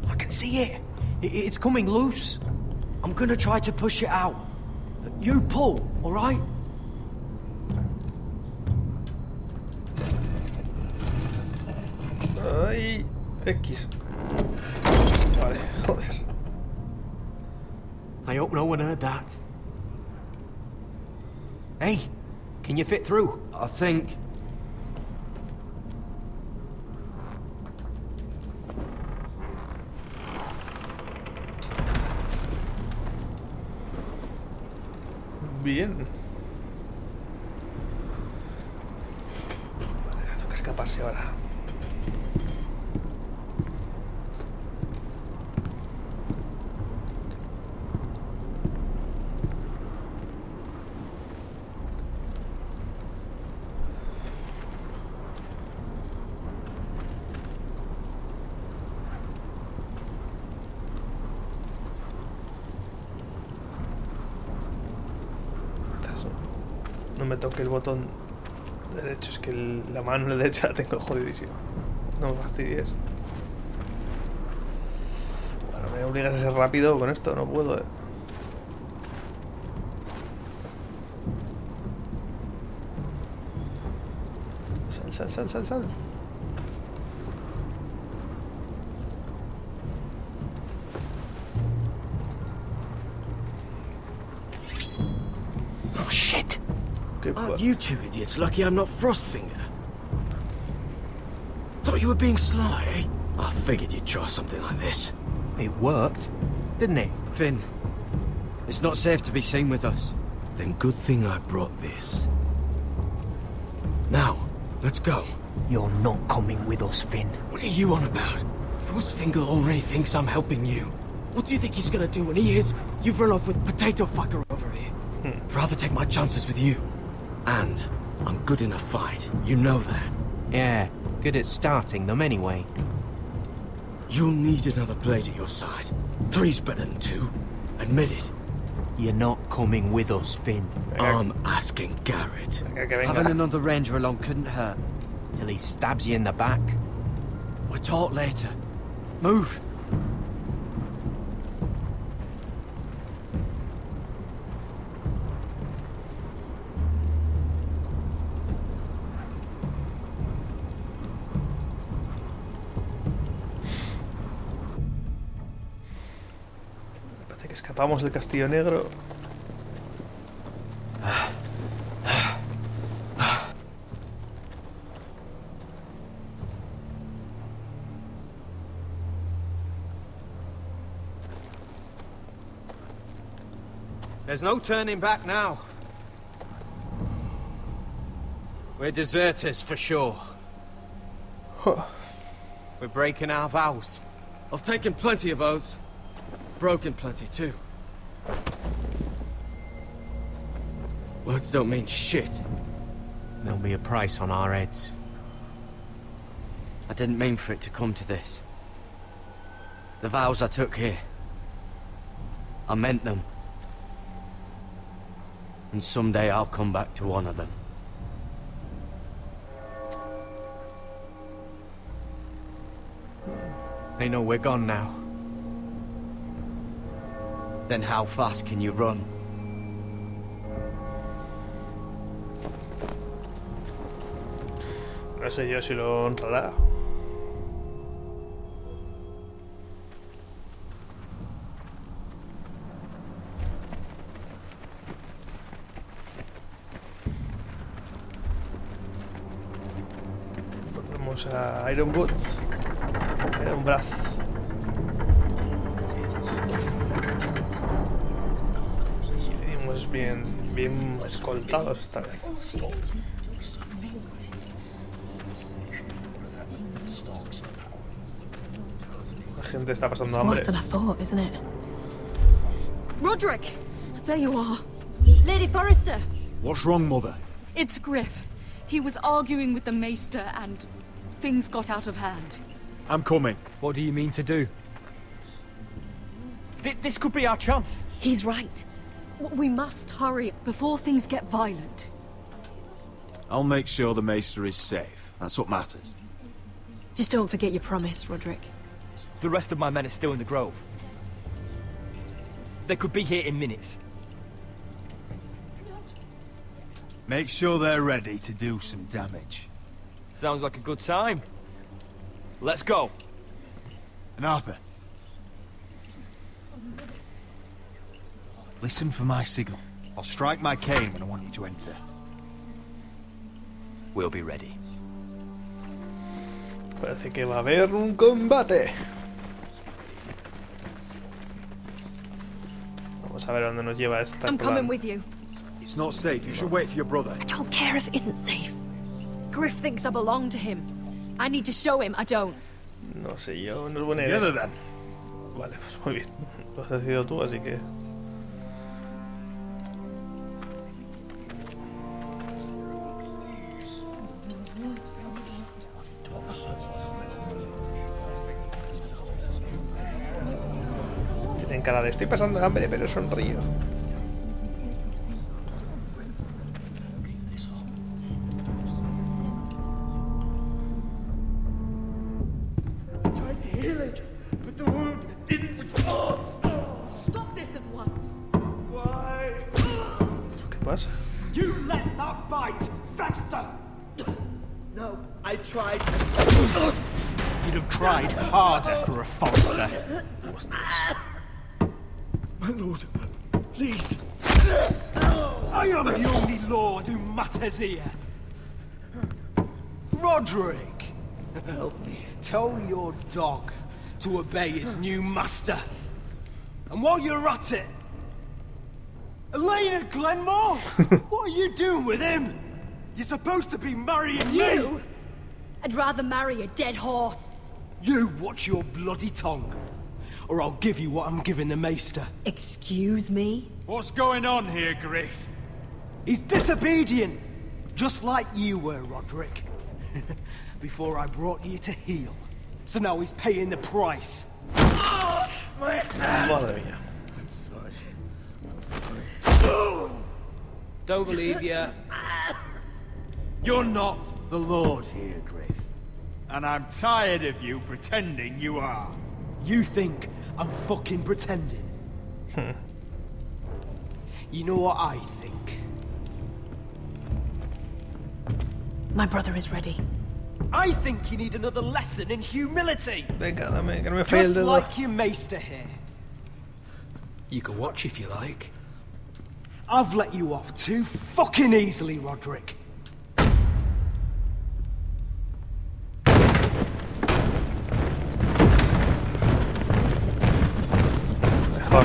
I can see it. It's coming loose. I'm gonna try to push it out. You pull, all right? Ay, X. Vale, joder. I hope no one heard that. Hey, can you fit through? I think. Bien. Vale, toca escaparse ahora. No me toque el botón derecho, es que la mano derecha la tengo jodidísima. No me fastidies. Bueno, me obligas a ser rápido con esto, no puedo, Sal. Oh, shit. Aren't you two idiots lucky I'm not Frostfinger? Thought you were being sly, eh? I figured you'd try something like this. It worked, didn't it? Finn, it's not safe to be seen with us. Then good thing I brought this. Now, let's go. You're not coming with us, Finn. What are you on about? Frostfinger already thinks I'm helping you. What do you think he's gonna do when he hears you've run off with Potato Fucker over here? I'd rather take my chances with you. And I'm good in a fight. You know that. Yeah, good at starting them anyway. You'll need another blade at your side. 3's better than 2. Admit it. You're not coming with us, Finn. I'm asking Garrett. Having another ranger along couldn't hurt. Till he stabs you in the back. We'll talk later. Move. Parece que escapamos del Castillo Negro. There's no turning back now. We're deserters for sure. We're breaking our vows. I've taken plenty of oaths. Broken plenty too. Words don't mean shit. There'll be a price on our heads. I didn't mean for it to come to this. The vows I took here, I meant them. And someday I'll come back to honor them. They know we're gone now. Then how fast can you run? No sé yo si lo honrará. Volvemos a Iron Boots. Iron Brass. Venimos bien escoltados esta vez. La gente está pasando hambre. Worse than I thought, isn't it? Roderick! There you are. Lady Forrester! What's wrong, Mother? It's Griff. He was arguing with the Maester and things got out of hand. I'm coming. What do you mean to do? This could be our chance. He's right. We must hurry before things get violent. I'll make sure the Maester is safe. That's what matters. Just don't forget your promise, Roderick. The rest of my men are still in the grove. They could be here in minutes. Make sure they're ready to do some damage. Sounds like a good time. Let's go. And Arthur, listen for my signal. I'll strike my cane when I want you to enter. We'll be ready. Parece que va a haber un combate. Vamos a ver dónde nos lleva esta. I'm coming with you. It's not safe. You should wait for your brother. I don't care if it isn't safe. Griff thinks I belong to him. I need to show him I don't. No sé yo, no es buena idea. Together then. Vale, pues muy bien. Lo has decidido tú, así que... Tienen cara de estoy pasando hambre, pero sonrío. You let that bite fester! No, I tried. You'd have tried harder for a Forrester. My lord, please. I am the only lord who matters here. Roderick, help me. Tell your dog to obey his new master. And while you're at it, Lena Glenmore, what are you doing with him? You're supposed to be marrying me. I'd rather marry a dead horse. You watch your bloody tongue, or I'll give you what I'm giving the Maester. Excuse me? What's going on here, Griff? He's disobedient, just like you were, Roderick. Before I brought you to heel. So now he's paying the price. Madre mía. Don't believe you. You're not the Lord here, Griff. And I'm tired of you pretending you are. You think I'm fucking pretending? You know what I think? My brother is ready. I think you need another lesson in humility. Venga, dame, que no me falle el Just dedo. like your Maester here. You can watch if you like. I've let you off too fucking easily, Roderick. Mejor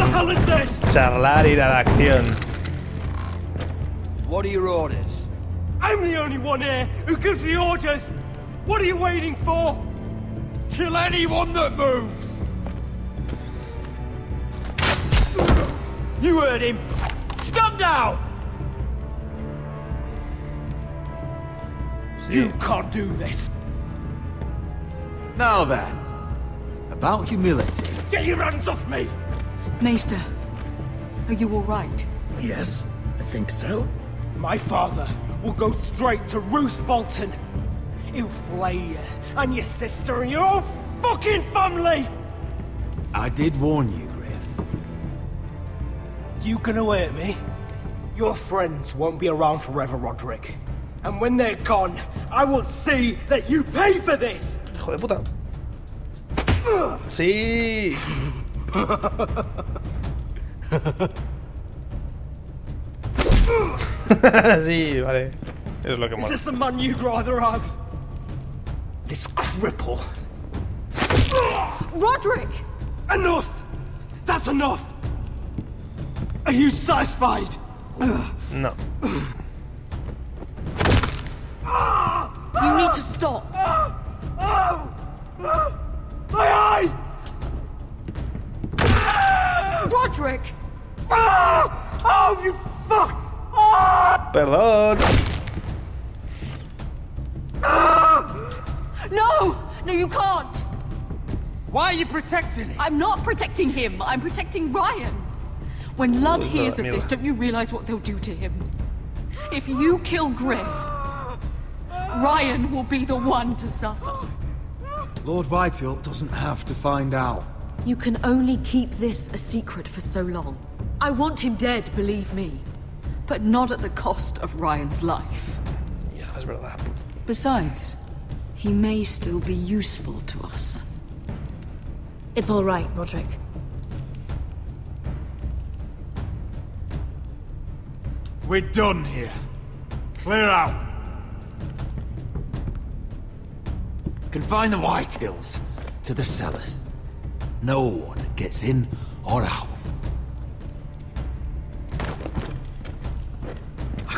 charlar y ir a la acción. What are your orders? I'm the only one here who gives the orders. What are you waiting for? Kill anyone that moves! You heard him. Stand down! You can't do this. Now then, about humility. Get your hands off me! Maester, are you all right? Yes, I think so. My father will go straight to Roose Bolton. He'll flay you, and your sister, and your whole fucking family! I did warn you, Griff. You can await me. Your friends won't be around forever, Roderick. And when they're gone, I will see that you pay for this! Hijo de puta. Sí. Sí, vale. Es lo que Is mola. this the man you'd rather have? This cripple. Roderick! Enough! That's enough! Are you satisfied? No. You need to stop. My eye! Roderick! Oh, you fuck! Perdón. No! No, you can't! Why are you protecting him? I'm not protecting him. I'm protecting Ryan. When Ludd hears of this, don't you realize what they'll do to him? If you kill Griff, Ryan will be the one to suffer. Lord Whitehill doesn't have to find out. You can only keep this a secret for so long. I want him dead, believe me. But not at the cost of Ryan's life. Mierda, es verdad. Besides, he may still be useful to us. It's all right, Roderick. We're done here. Clear out. Confine the Whitehills to the cellars. No one gets in or out. I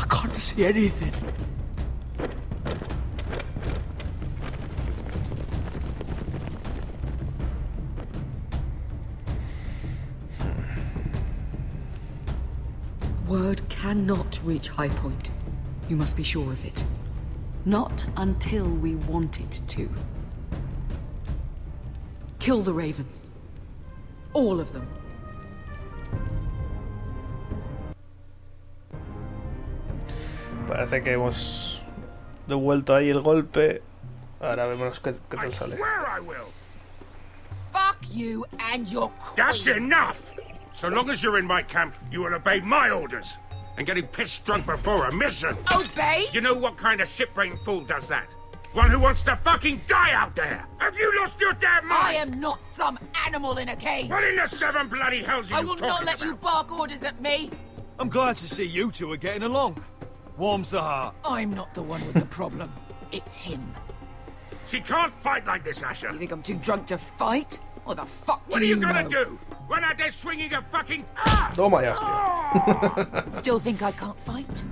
can't see anything. Word cannot reach High Point. You must be sure of it. Not until we want it to. Kill the ravens. All of them. Parece que hemos devuelto ahí el golpe. Ahora vemos qué tal sale. Fuck you and your queen. That's enough! So long as you're in my camp, you will obey my orders. And getting pissed drunk before a mission. Obey? You know what kind of shit-brained fool does that? One who wants to fucking die out there! Have you lost your damn mind? I am not some animal in a cage. What in the seven bloody hells are I you will talking not let about? you bark orders at me. I'm glad to see you two are getting along. Warms the heart. I'm not the one with the problem. It's him. She can't fight like this, Asher. You think I'm too drunk to fight? What the fuck What do are you know? gonna do? Run out there swinging a fucking... Toma ya, hostia. Still think I can't fight?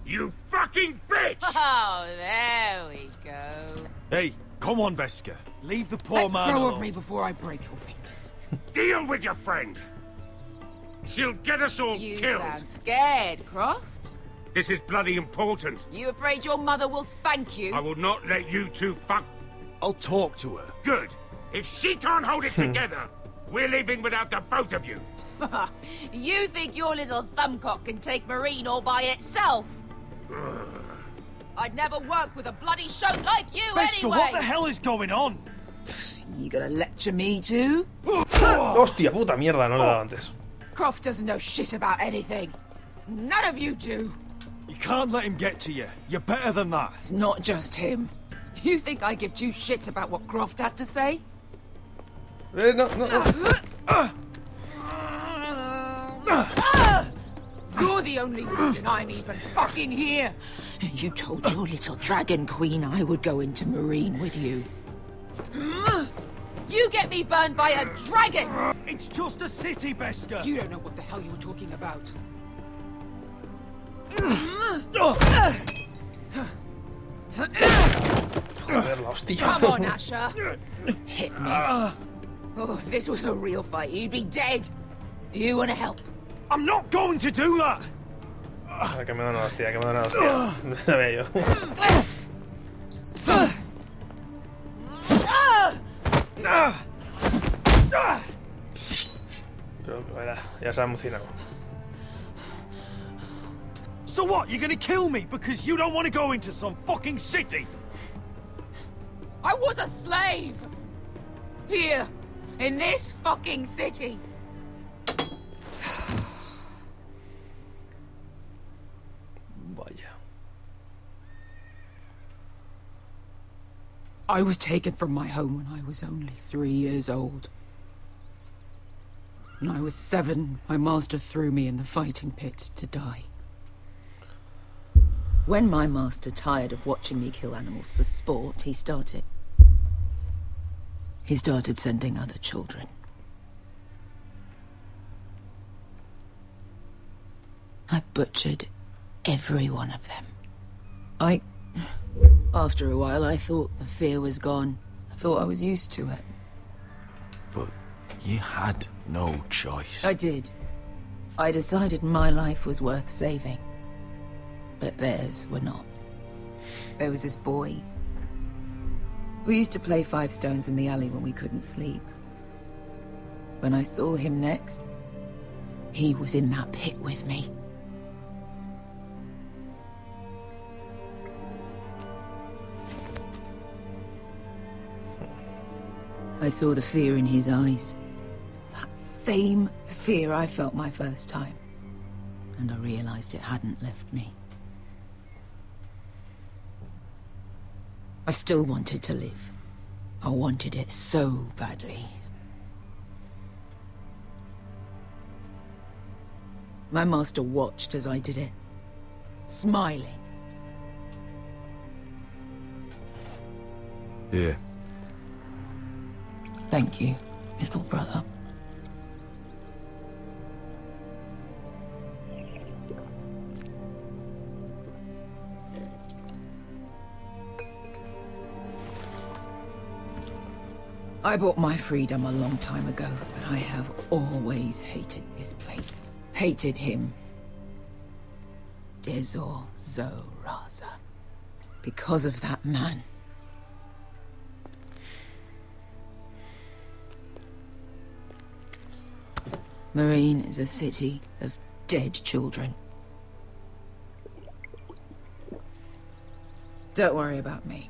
You fucking bitch! Oh, there we go. Hey, come on, Veska. Leave the poor Let man go alone. of me before I break your fingers. Deal with your friend. She'll get us all You killed. sound scared, Croft. This is bloody important. You afraid your mother will spank you? I will not let you two fuck... I'll talk to her. Good. If she can't hold it together, we're leaving without the both of you. You think your little thumbcock can take Marine all by itself? I'd never work with a bloody shote like you Veska, anyway! what the hell is going on? You gonna lecture me too? Hostia puta mierda, no le he dado antes. Croft doesn't know shit about anything. None of you do. You can't let him get to you. You're better than that. It's not just him. You think I give two shits about what Croft has to say? No. You're the only reason I'm even fucking here. You told your little dragon queen I would go into Marine with you. You get me burned by a dragon! It's just a city, Veska. You don't know what the hell you're talking about. Joder, la hostia. Come on, Asher. Hit me. Oh, if this was a real fight, you'd be dead. You wanna help? I'm not going to do that. Que me da una hostia, que me da una hostia. No sabía yo. Pero, mira, ya se ha emocionado. So what? You're gonna kill me because you don't want to go into some fucking city? I was a slave! Here, in this fucking city. Vaya. I was taken from my home when I was only 3 years old. When I was 7, my master threw me in the fighting pit to die. When my master tired of watching me kill animals for sport, he started sending other children. I butchered every one of them. After a while, I thought the fear was gone. I thought I was used to it. But you had no choice. I did. I decided my life was worth saving. But theirs were not. There was this boy. We used to play 5 stones in the alley when we couldn't sleep. When I saw him next, he was in that pit with me. I saw the fear in his eyes. That same fear I felt my first time. And I realized it hadn't left me. I still wanted to live. I wanted it so badly. My master watched as I did it, smiling. Here. Thank you, little brother. I bought my freedom a long time ago, but I have always hated this place. Hated him. Dezor Zoraza. Because of that man. Marine is a city of dead children. Don't worry about me.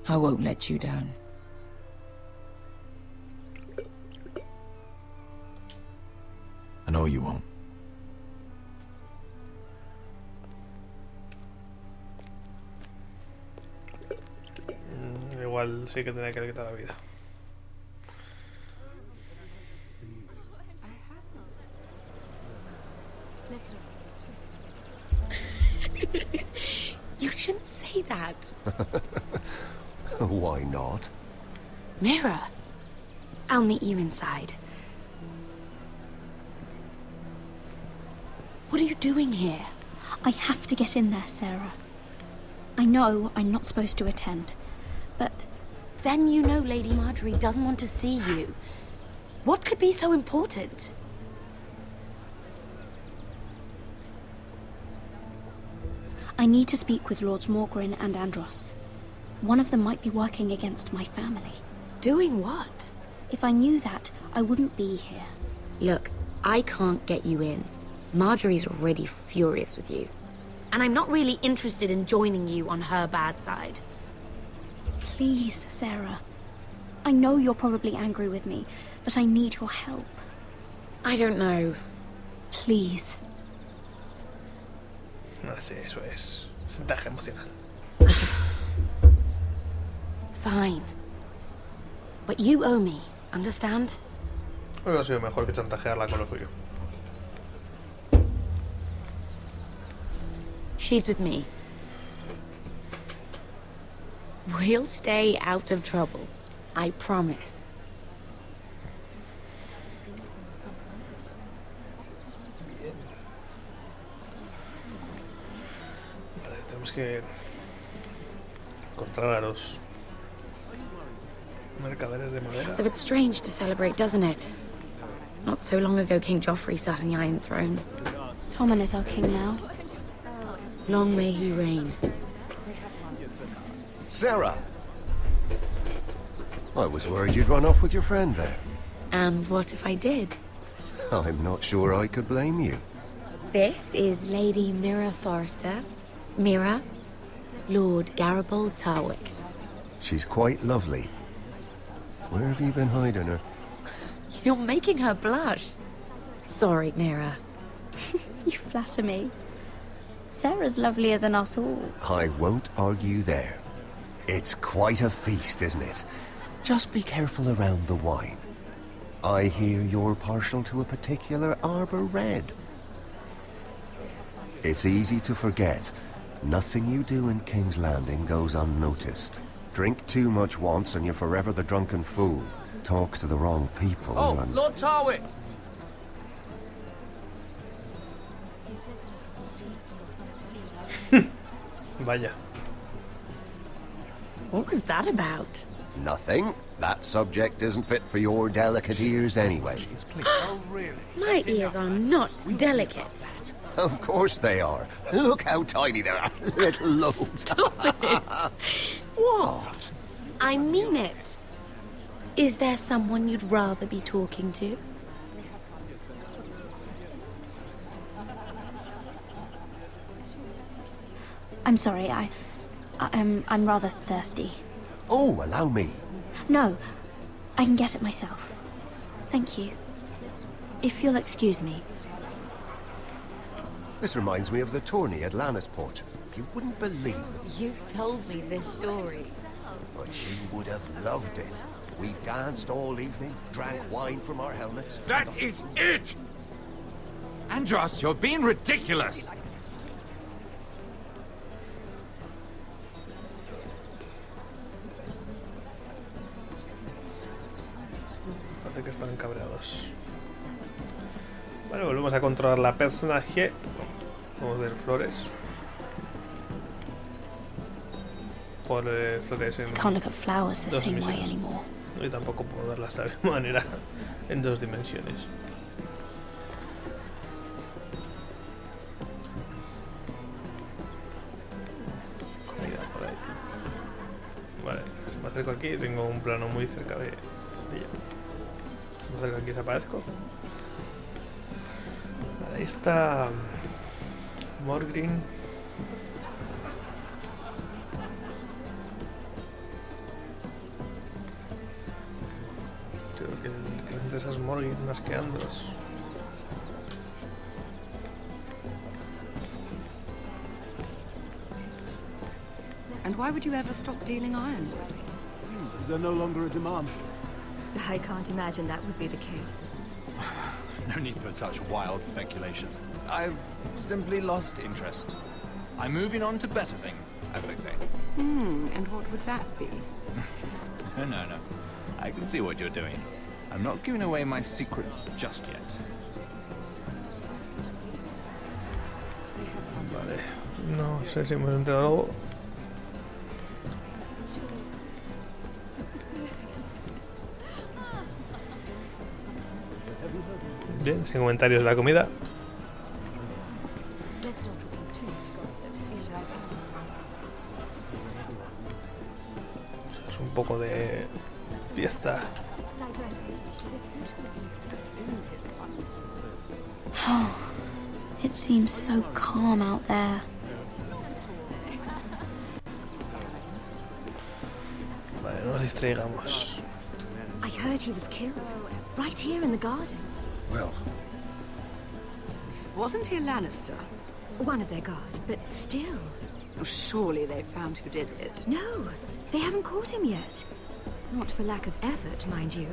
I won't let you down. I know you won't. Igual sí que tenía que le quitar la vida. Let's do it. that. Why not? Mira, I'll meet you inside. What are you doing here? I have to get in there, Sarah. I know I'm not supposed to attend, but... Then you know Lady Margaery doesn't want to see you. What could be so important? I need to speak with Lords Morgren and Andros. One of them might be working against my family. Doing what? If I knew that, I wouldn't be here. Look, I can't get you in. Margaery's already furious with you. And I'm not really interested in joining you on her bad side. Please, Sarah. I know you're probably angry with me, but I need your help. I don't know. Please. Ah, sí, eso es chantaje emocional. Fine. But you owe me, understand? Hubiera sido mejor que chantajearla con lo suyo. She's with me. We'll stay out of trouble. I promise. Bien. Vale, tenemos que encontrar a los mercaderes de madera. So it's strange to celebrate, doesn't it? Not so long ago, King Joffrey sat on the Iron Throne. Tommen is our king now. Long may he reign. Sarah! I was worried you'd run off with your friend there. And what if I did? I'm not sure I could blame you. This is Lady Mira Forrester. Mira, Lord Garibaldi Tarwick. She's quite lovely. Where have you been hiding her? You're making her blush. Sorry, Mira. You flatter me. Sarah's lovelier than us all. I won't argue there. It's quite a feast, isn't it? Just be careful around the wine. I hear you're partial to a particular arbor red. It's easy to forget. Nothing you do in King's Landing goes unnoticed. Drink too much once and you're forever the drunken fool. Talk to the wrong people and... Lord Tarwick! Vaya. What was that about? Nothing. That subject isn't fit for your delicate ears anyway. Oh, really? My ears are not delicate. Of course they are. Look how tiny they are. Little lobes. Stop it. What? I mean it. Is there someone you'd rather be talking to? I'm sorry, I'm rather thirsty. Oh, allow me. No, I can get it myself. Thank you. If you'll excuse me. This reminds me of the tourney at Lannisport. You wouldn't believe them. You've told me this story. But you would have loved it. We danced all evening, drank wine from our helmets. That is it! Andros, you're being ridiculous! Parece que están cabreados. Vale, volvemos a controlar la personaje. Vamos a ver flores. Flores en Can't look at flowers the dos same way dimensiones. anymore. Y tampoco puedo verlas de la misma manera en dos dimensiones. Comida por ahí. Vale, si me acerco aquí tengo un plano muy cerca de ella. Si me acerco aquí desaparezco. Vale, ahí está Morgren. Creo que la gente esas Morgren más que Andros. And why would you ever stop dealing iron? Is there no longer a demand? I can't imagine that would be the case. No need for such wild speculation. I've simply lost interest. I'm moving on to better things, as they say. And what would that be? No. I can see what you're doing. I'm not giving away my secrets just yet. Vale. No sé si hemos entrado algo. Bien, sin comentarios de la comida. Es un poco de fiesta. Oh, it seems so calm out there. Vale, no nos distraigamos. I heard he was killed, right here in the garden. Well, Wasn't he a Lannister? One of their guard, but still. Oh, surely they found who did it. No, they haven't caught him yet. Not for lack of effort, mind you.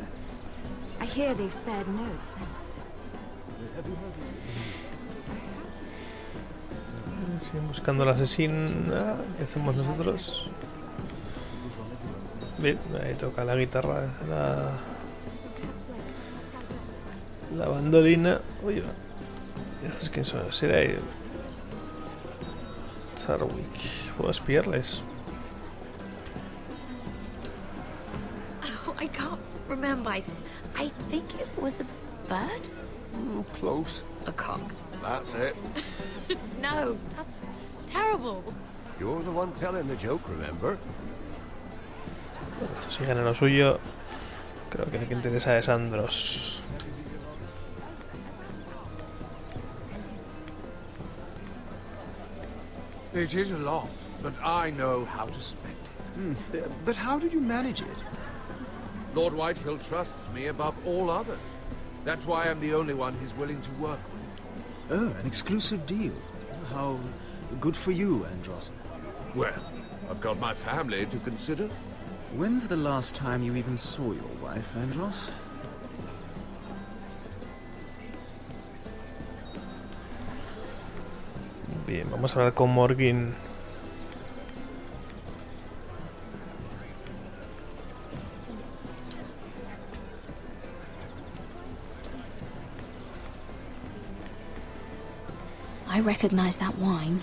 I hear they've spared no expense. Siguen buscando al asesino. ¿Qué hacemos nosotros? Bien, ahí toca la guitarra, la bandolina. Uy, ¿estos quién son? Será Sarwick. ¿Puedo espiarles? Oh, I can't remember. I think it was a bird? Oh, close. A cock. That's it. No, that's terrible. You're the one telling the joke, remember? Bueno, estos siguen a lo suyo. Creo que lo que interesa es Andros. It is a lot, but I know how to spend it. But how did you manage it? Lord Whitehill trusts me above all others. That's why I'm the only one he's willing to work with. Oh, an exclusive deal. How good for you, Andros. Well, I've got my family to consider. When's the last time you even saw your wife, Andros? Bien, vamos a hablar con Morgan. I recognize that wine.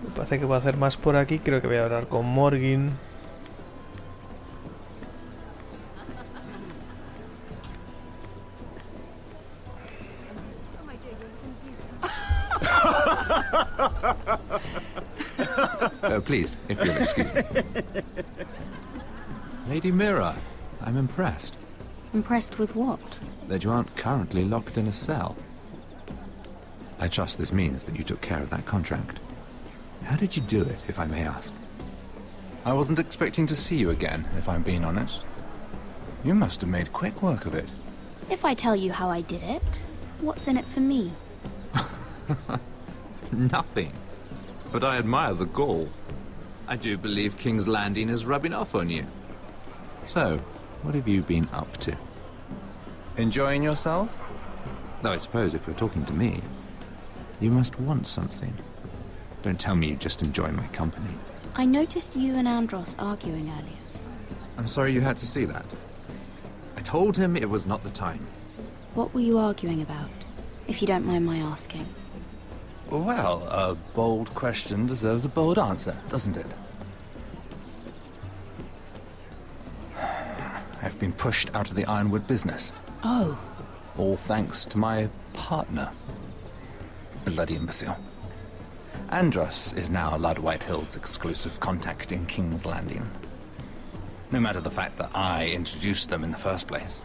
Me parece que voy a hacer más por aquí. Creo que voy a hablar con Morgan. Please, if you'll excuse me. Lady Mira, I'm impressed. Impressed with what? That you aren't currently locked in a cell. I trust this means that you took care of that contract. How did you do it, if I may ask? I wasn't expecting to see you again, if I'm being honest. You must have made quick work of it. If I tell you how I did it, what's in it for me? Nothing. But I admire the gall. I do believe King's Landing is rubbing off on you. So, what have you been up to? Enjoying yourself? Though I suppose if you're talking to me, you must want something. Don't tell me you just enjoy my company. I noticed you and Andros arguing earlier. I'm sorry you had to see that. I told him it was not the time. What were you arguing about, if you don't mind my asking? Well, a bold question deserves a bold answer, doesn't it? I've been pushed out of the ironwood business. Oh. All thanks to my partner. Bloody imbecile. Andros is now Lord Whitehill's exclusive contact in King's Landing. No matter the fact that I introduced them in the first place.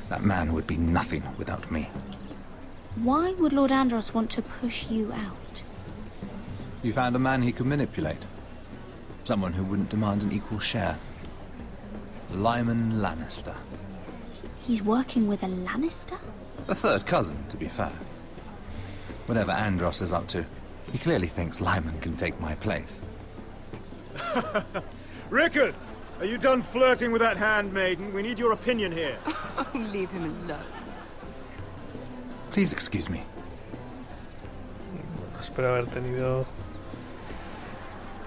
That man would be nothing without me. Why would Lord Andros want to push you out? You found a man he could manipulate. Someone who wouldn't demand an equal share. Lyman Lannister. He's working with a Lannister? A third cousin, to be fair. Whatever Andros is up to, he clearly thinks Lyman can take my place. Rickard! Are you done flirting with that handmaiden? We need your opinion here. Leave him alone. Please excuse me. Espero haber tenido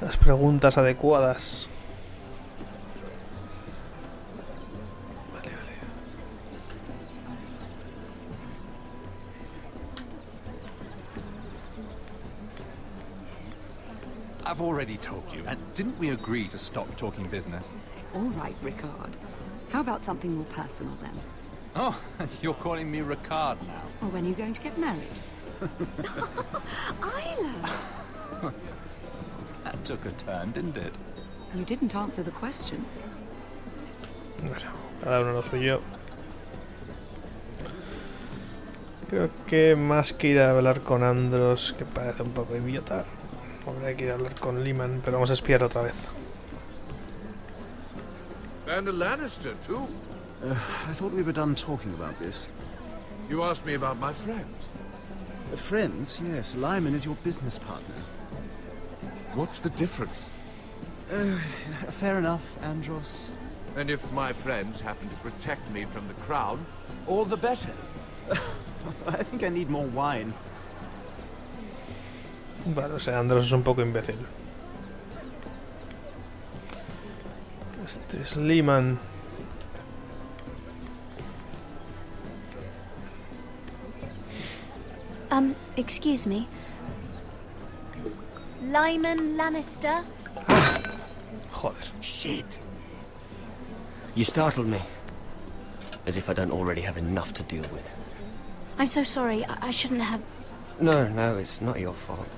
las preguntas adecuadas. Vale. I've already told you, and didn't we agree to stop talking business? All right, Rickard. How about something more personal then? Oh, you're calling me Ricard now. Or when are you going to get married? Isla! That took a turn, didn't it? You didn't answer the question. Bueno, cada uno lo suyo. Creo que más que ir a hablar con Andros, que parece un poco idiota, habría que ir a hablar con Lyman, pero vamos a espiar otra vez. And a Lannister, too. I thought we were done talking about this. You asked me about my friends. Friends? Yes. Lyman is your business partner. What's the difference? Fair enough, Andros. And if my friends happen to protect me from the crown, all the better. I think I need more wine. Vale, o sea, Andros es un poco imbécil. Este es Lyman. Excuse me. Lyman Lannister? Joder. Shit. You startled me. As if I don't already have enough to deal with. I'm so sorry. I shouldn't have... No, it's not your fault.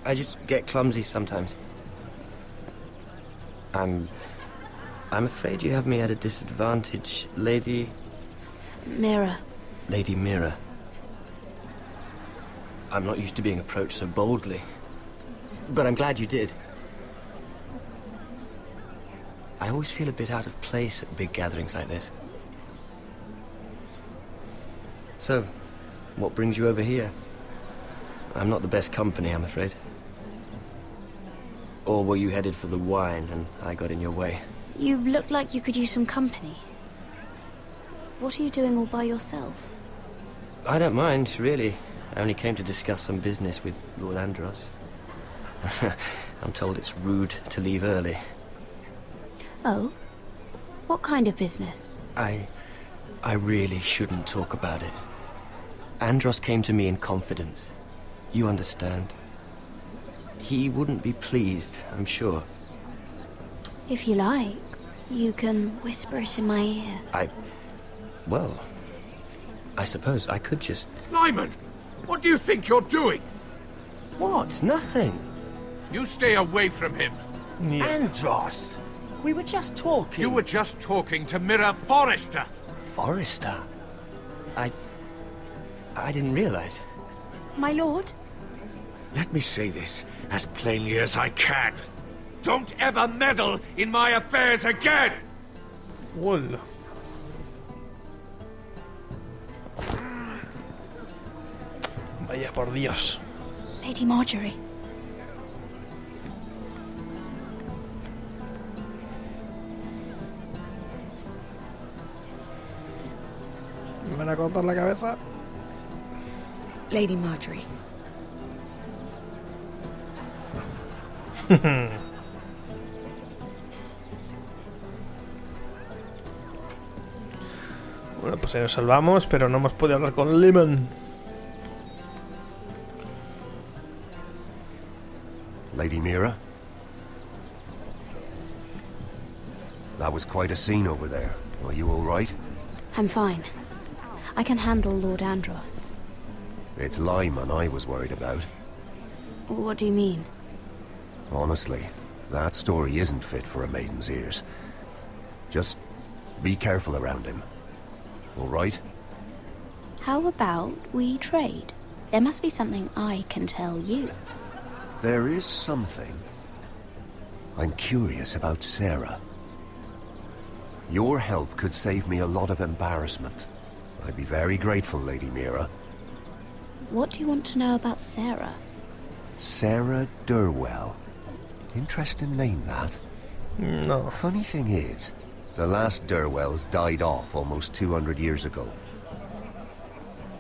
I just get clumsy sometimes. I'm afraid you have me at a disadvantage, Lady... Mira. Lady Mira. I'm not used to being approached so boldly. But I'm glad you did. I always feel a bit out of place at big gatherings like this. So, what brings you over here? I'm not the best company, I'm afraid. Or were you headed for the wine and I got in your way? You look like you could use some company. What are you doing all by yourself? I don't mind, really. I only came to discuss some business with Lord Andros. I'm told it's rude to leave early. Oh? What kind of business? I really shouldn't talk about it. Andros came to me in confidence. You understand. He wouldn't be pleased, I'm sure. If you like, you can whisper it in my ear. Well, I suppose I could just... Lyman! What do you think you're doing? What? Nothing. You stay away from him. Yeah. Andros! We were just talking. You were just talking to Mira Forrester. Forrester? I didn't realize. My lord? Let me say this as plainly as I can. Don't ever meddle in my affairs again! Well. Vaya por Dios. Lady Margaery. ¿Me van a cortar la cabeza? Lady Margaery. Bueno, pues nos salvamos, pero no hemos podido hablar con Lyman. Lady Mira? That was quite a scene over there. Are you all right? I'm fine. I can handle Lord Andros. It's Lyman I was worried about. What do you mean? Honestly, that story isn't fit for a maiden's ears. Just be careful around him. All right? How about we trade? There must be something I can tell you. There is something. I'm curious about Sarah. Your help could save me a lot of embarrassment. I'd be very grateful, Lady Mira. What do you want to know about Sarah? Sarah Durwell. Interesting name, that. No. Funny thing is, the last Durwells died off almost 200 years ago.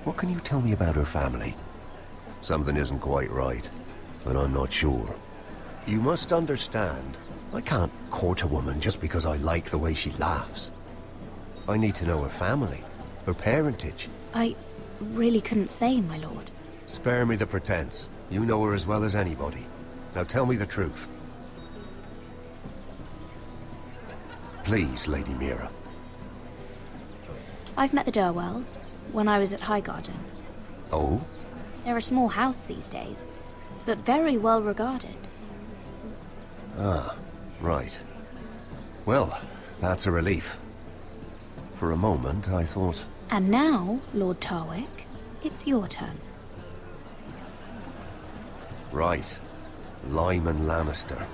What can you tell me about her family? Something isn't quite right, but I'm not sure. You must understand, I can't court a woman just because I like the way she laughs. I need to know her family, her parentage. I really couldn't say, my lord. Spare me the pretense. You know her as well as anybody. Now tell me the truth. Please, Lady Mira. I've met the Durwells when I was at Highgarden. Oh? They're a small house these days, but very well regarded. Ah, right. Well, that's a relief. For a moment, I thought... And now, Lord Tarwick, it's your turn. Right. Lyman Lannister.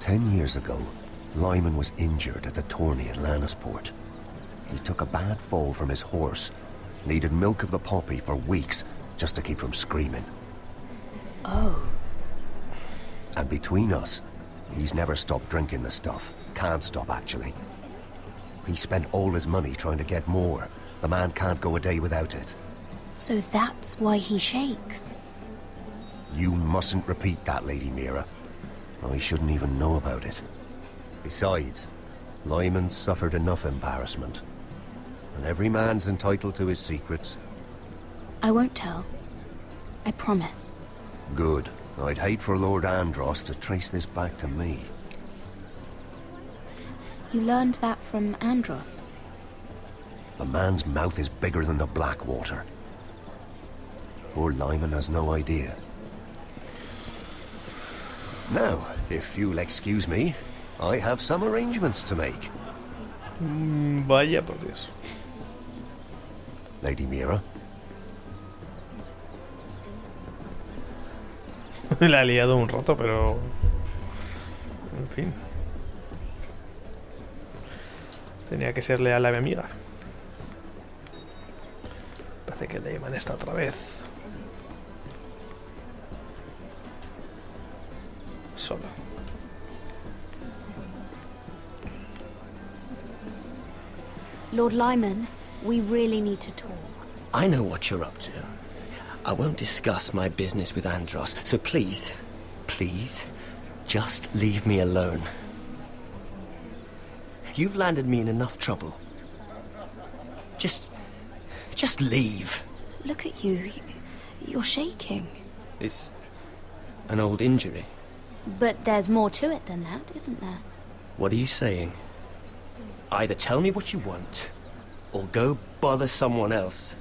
10 years ago, Lyman was injured at the tourney at Lannisport. He took a bad fall from his horse, needed milk of the poppy for weeks just to keep from screaming. Oh. And between us, he's never stopped drinking the stuff. Can't stop, actually. He spent all his money trying to get more. The man can't go a day without it. So that's why he shakes. You mustn't repeat that, Lady Mira. I shouldn't even know about it. Besides, Lyman suffered enough embarrassment. And every man's entitled to his secrets. I won't tell. I promise. Good. I'd hate for Lord Andros to trace this back to me. You learned that from Andros? The man's mouth is bigger than the Blackwater. Poor Lyman has no idea. Now, if you'll excuse me, I have some arrangements to make. Vaya por Dios. Lady Mira. La he liado un rato, pero... En fin. Tenía que ser leal a mi amiga. Parece que le llaman esta otra vez. Solo. Lord Lyman, we really need to talk. I know what you're up to. I won't discuss my business with Andros, so please, just leave me alone. You've landed me in enough trouble. Just leave. Look at you. You're shaking. It's an old injury. But there's more to it than that, isn't there? What are you saying? Either tell me what you want, or go bother someone else.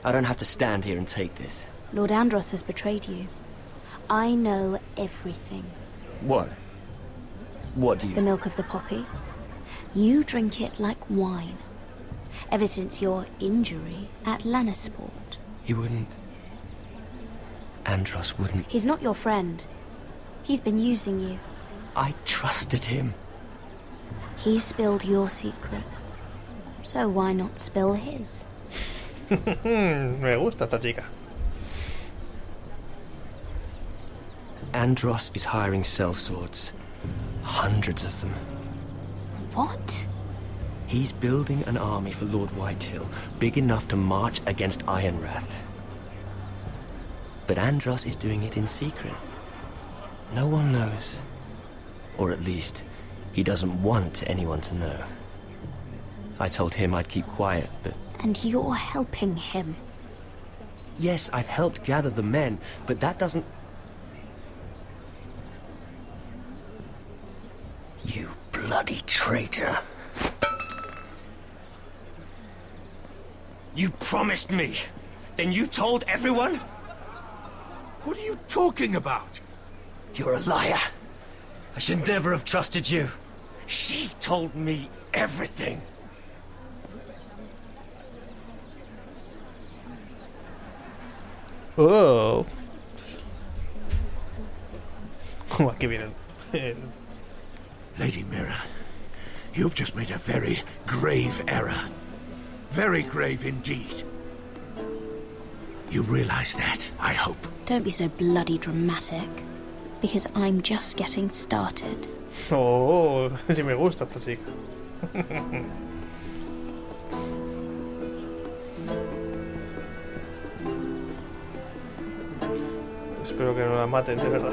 I don't have to stand here and take this. Lord Andros has betrayed you. I know everything. What? What do you... The milk of the poppy. You drink it like wine. Ever since your injury at Lannisport. He wouldn't... Andros wouldn't... He's not your friend. He's been using you. I trusted him. He spilled your secrets. So why not spill his? Me gusta esta chica. Andros is hiring sellswords. Hundreds of them. What? He's building an army for Lord Whitehill, big enough to march against Ironrath. But Andros is doing it in secret. No one knows. Or at least, he doesn't want anyone to know. I told him I'd keep quiet, but... And you're helping him. Yes, I've helped gather the men, but that doesn't... You bloody traitor. You promised me. Then you told everyone? What are you talking about? You're a liar. I should never have trusted you. She told me everything. Oh. Aquí vienen. Lady Mira, You've just made a very grave error. Very grave indeed. You realize that, I hope. Don't be so bloody dramatic, because I'm just getting started. Oh, sí me gusta esta chica. Espero que no la maten, de verdad.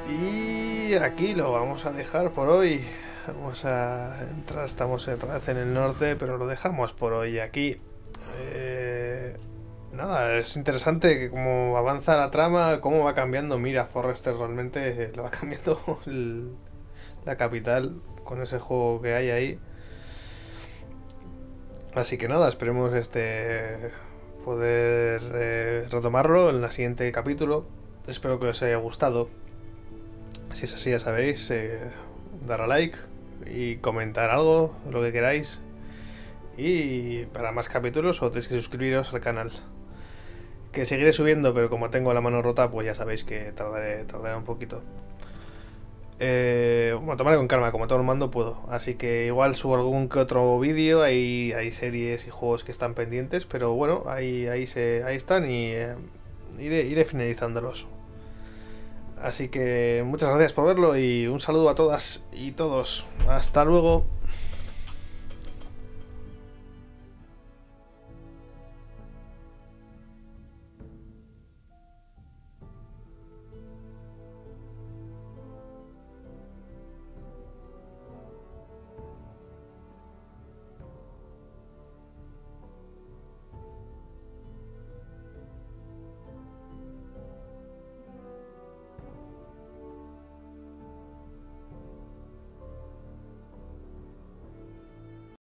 Y aquí lo vamos a dejar por hoy. Vamos a entrar, estamos otra vez en el norte, pero lo dejamos por hoy aquí. Nada, es interesante cómo avanza la trama, cómo va cambiando. Mira, Forrester realmente le va cambiando la capital con ese juego que hay ahí. Así que nada, esperemos poder retomarlo en el siguiente capítulo. Espero que os haya gustado. Si es así, ya sabéis, dar a like y comentar algo, lo que queráis. Y para más capítulos os tenéis que suscribiros al canal, que seguiré subiendo, pero como tengo la mano rota, pues ya sabéis que tardaré un poquito. Bueno, tomaré con calma, como todo el mando puedo. Así que igual subo algún que otro vídeo. Hay series y juegos que están pendientes, pero bueno, ahí están y iré finalizándolos. Así que muchas gracias por verlo y un saludo a todas y todos. Hasta luego.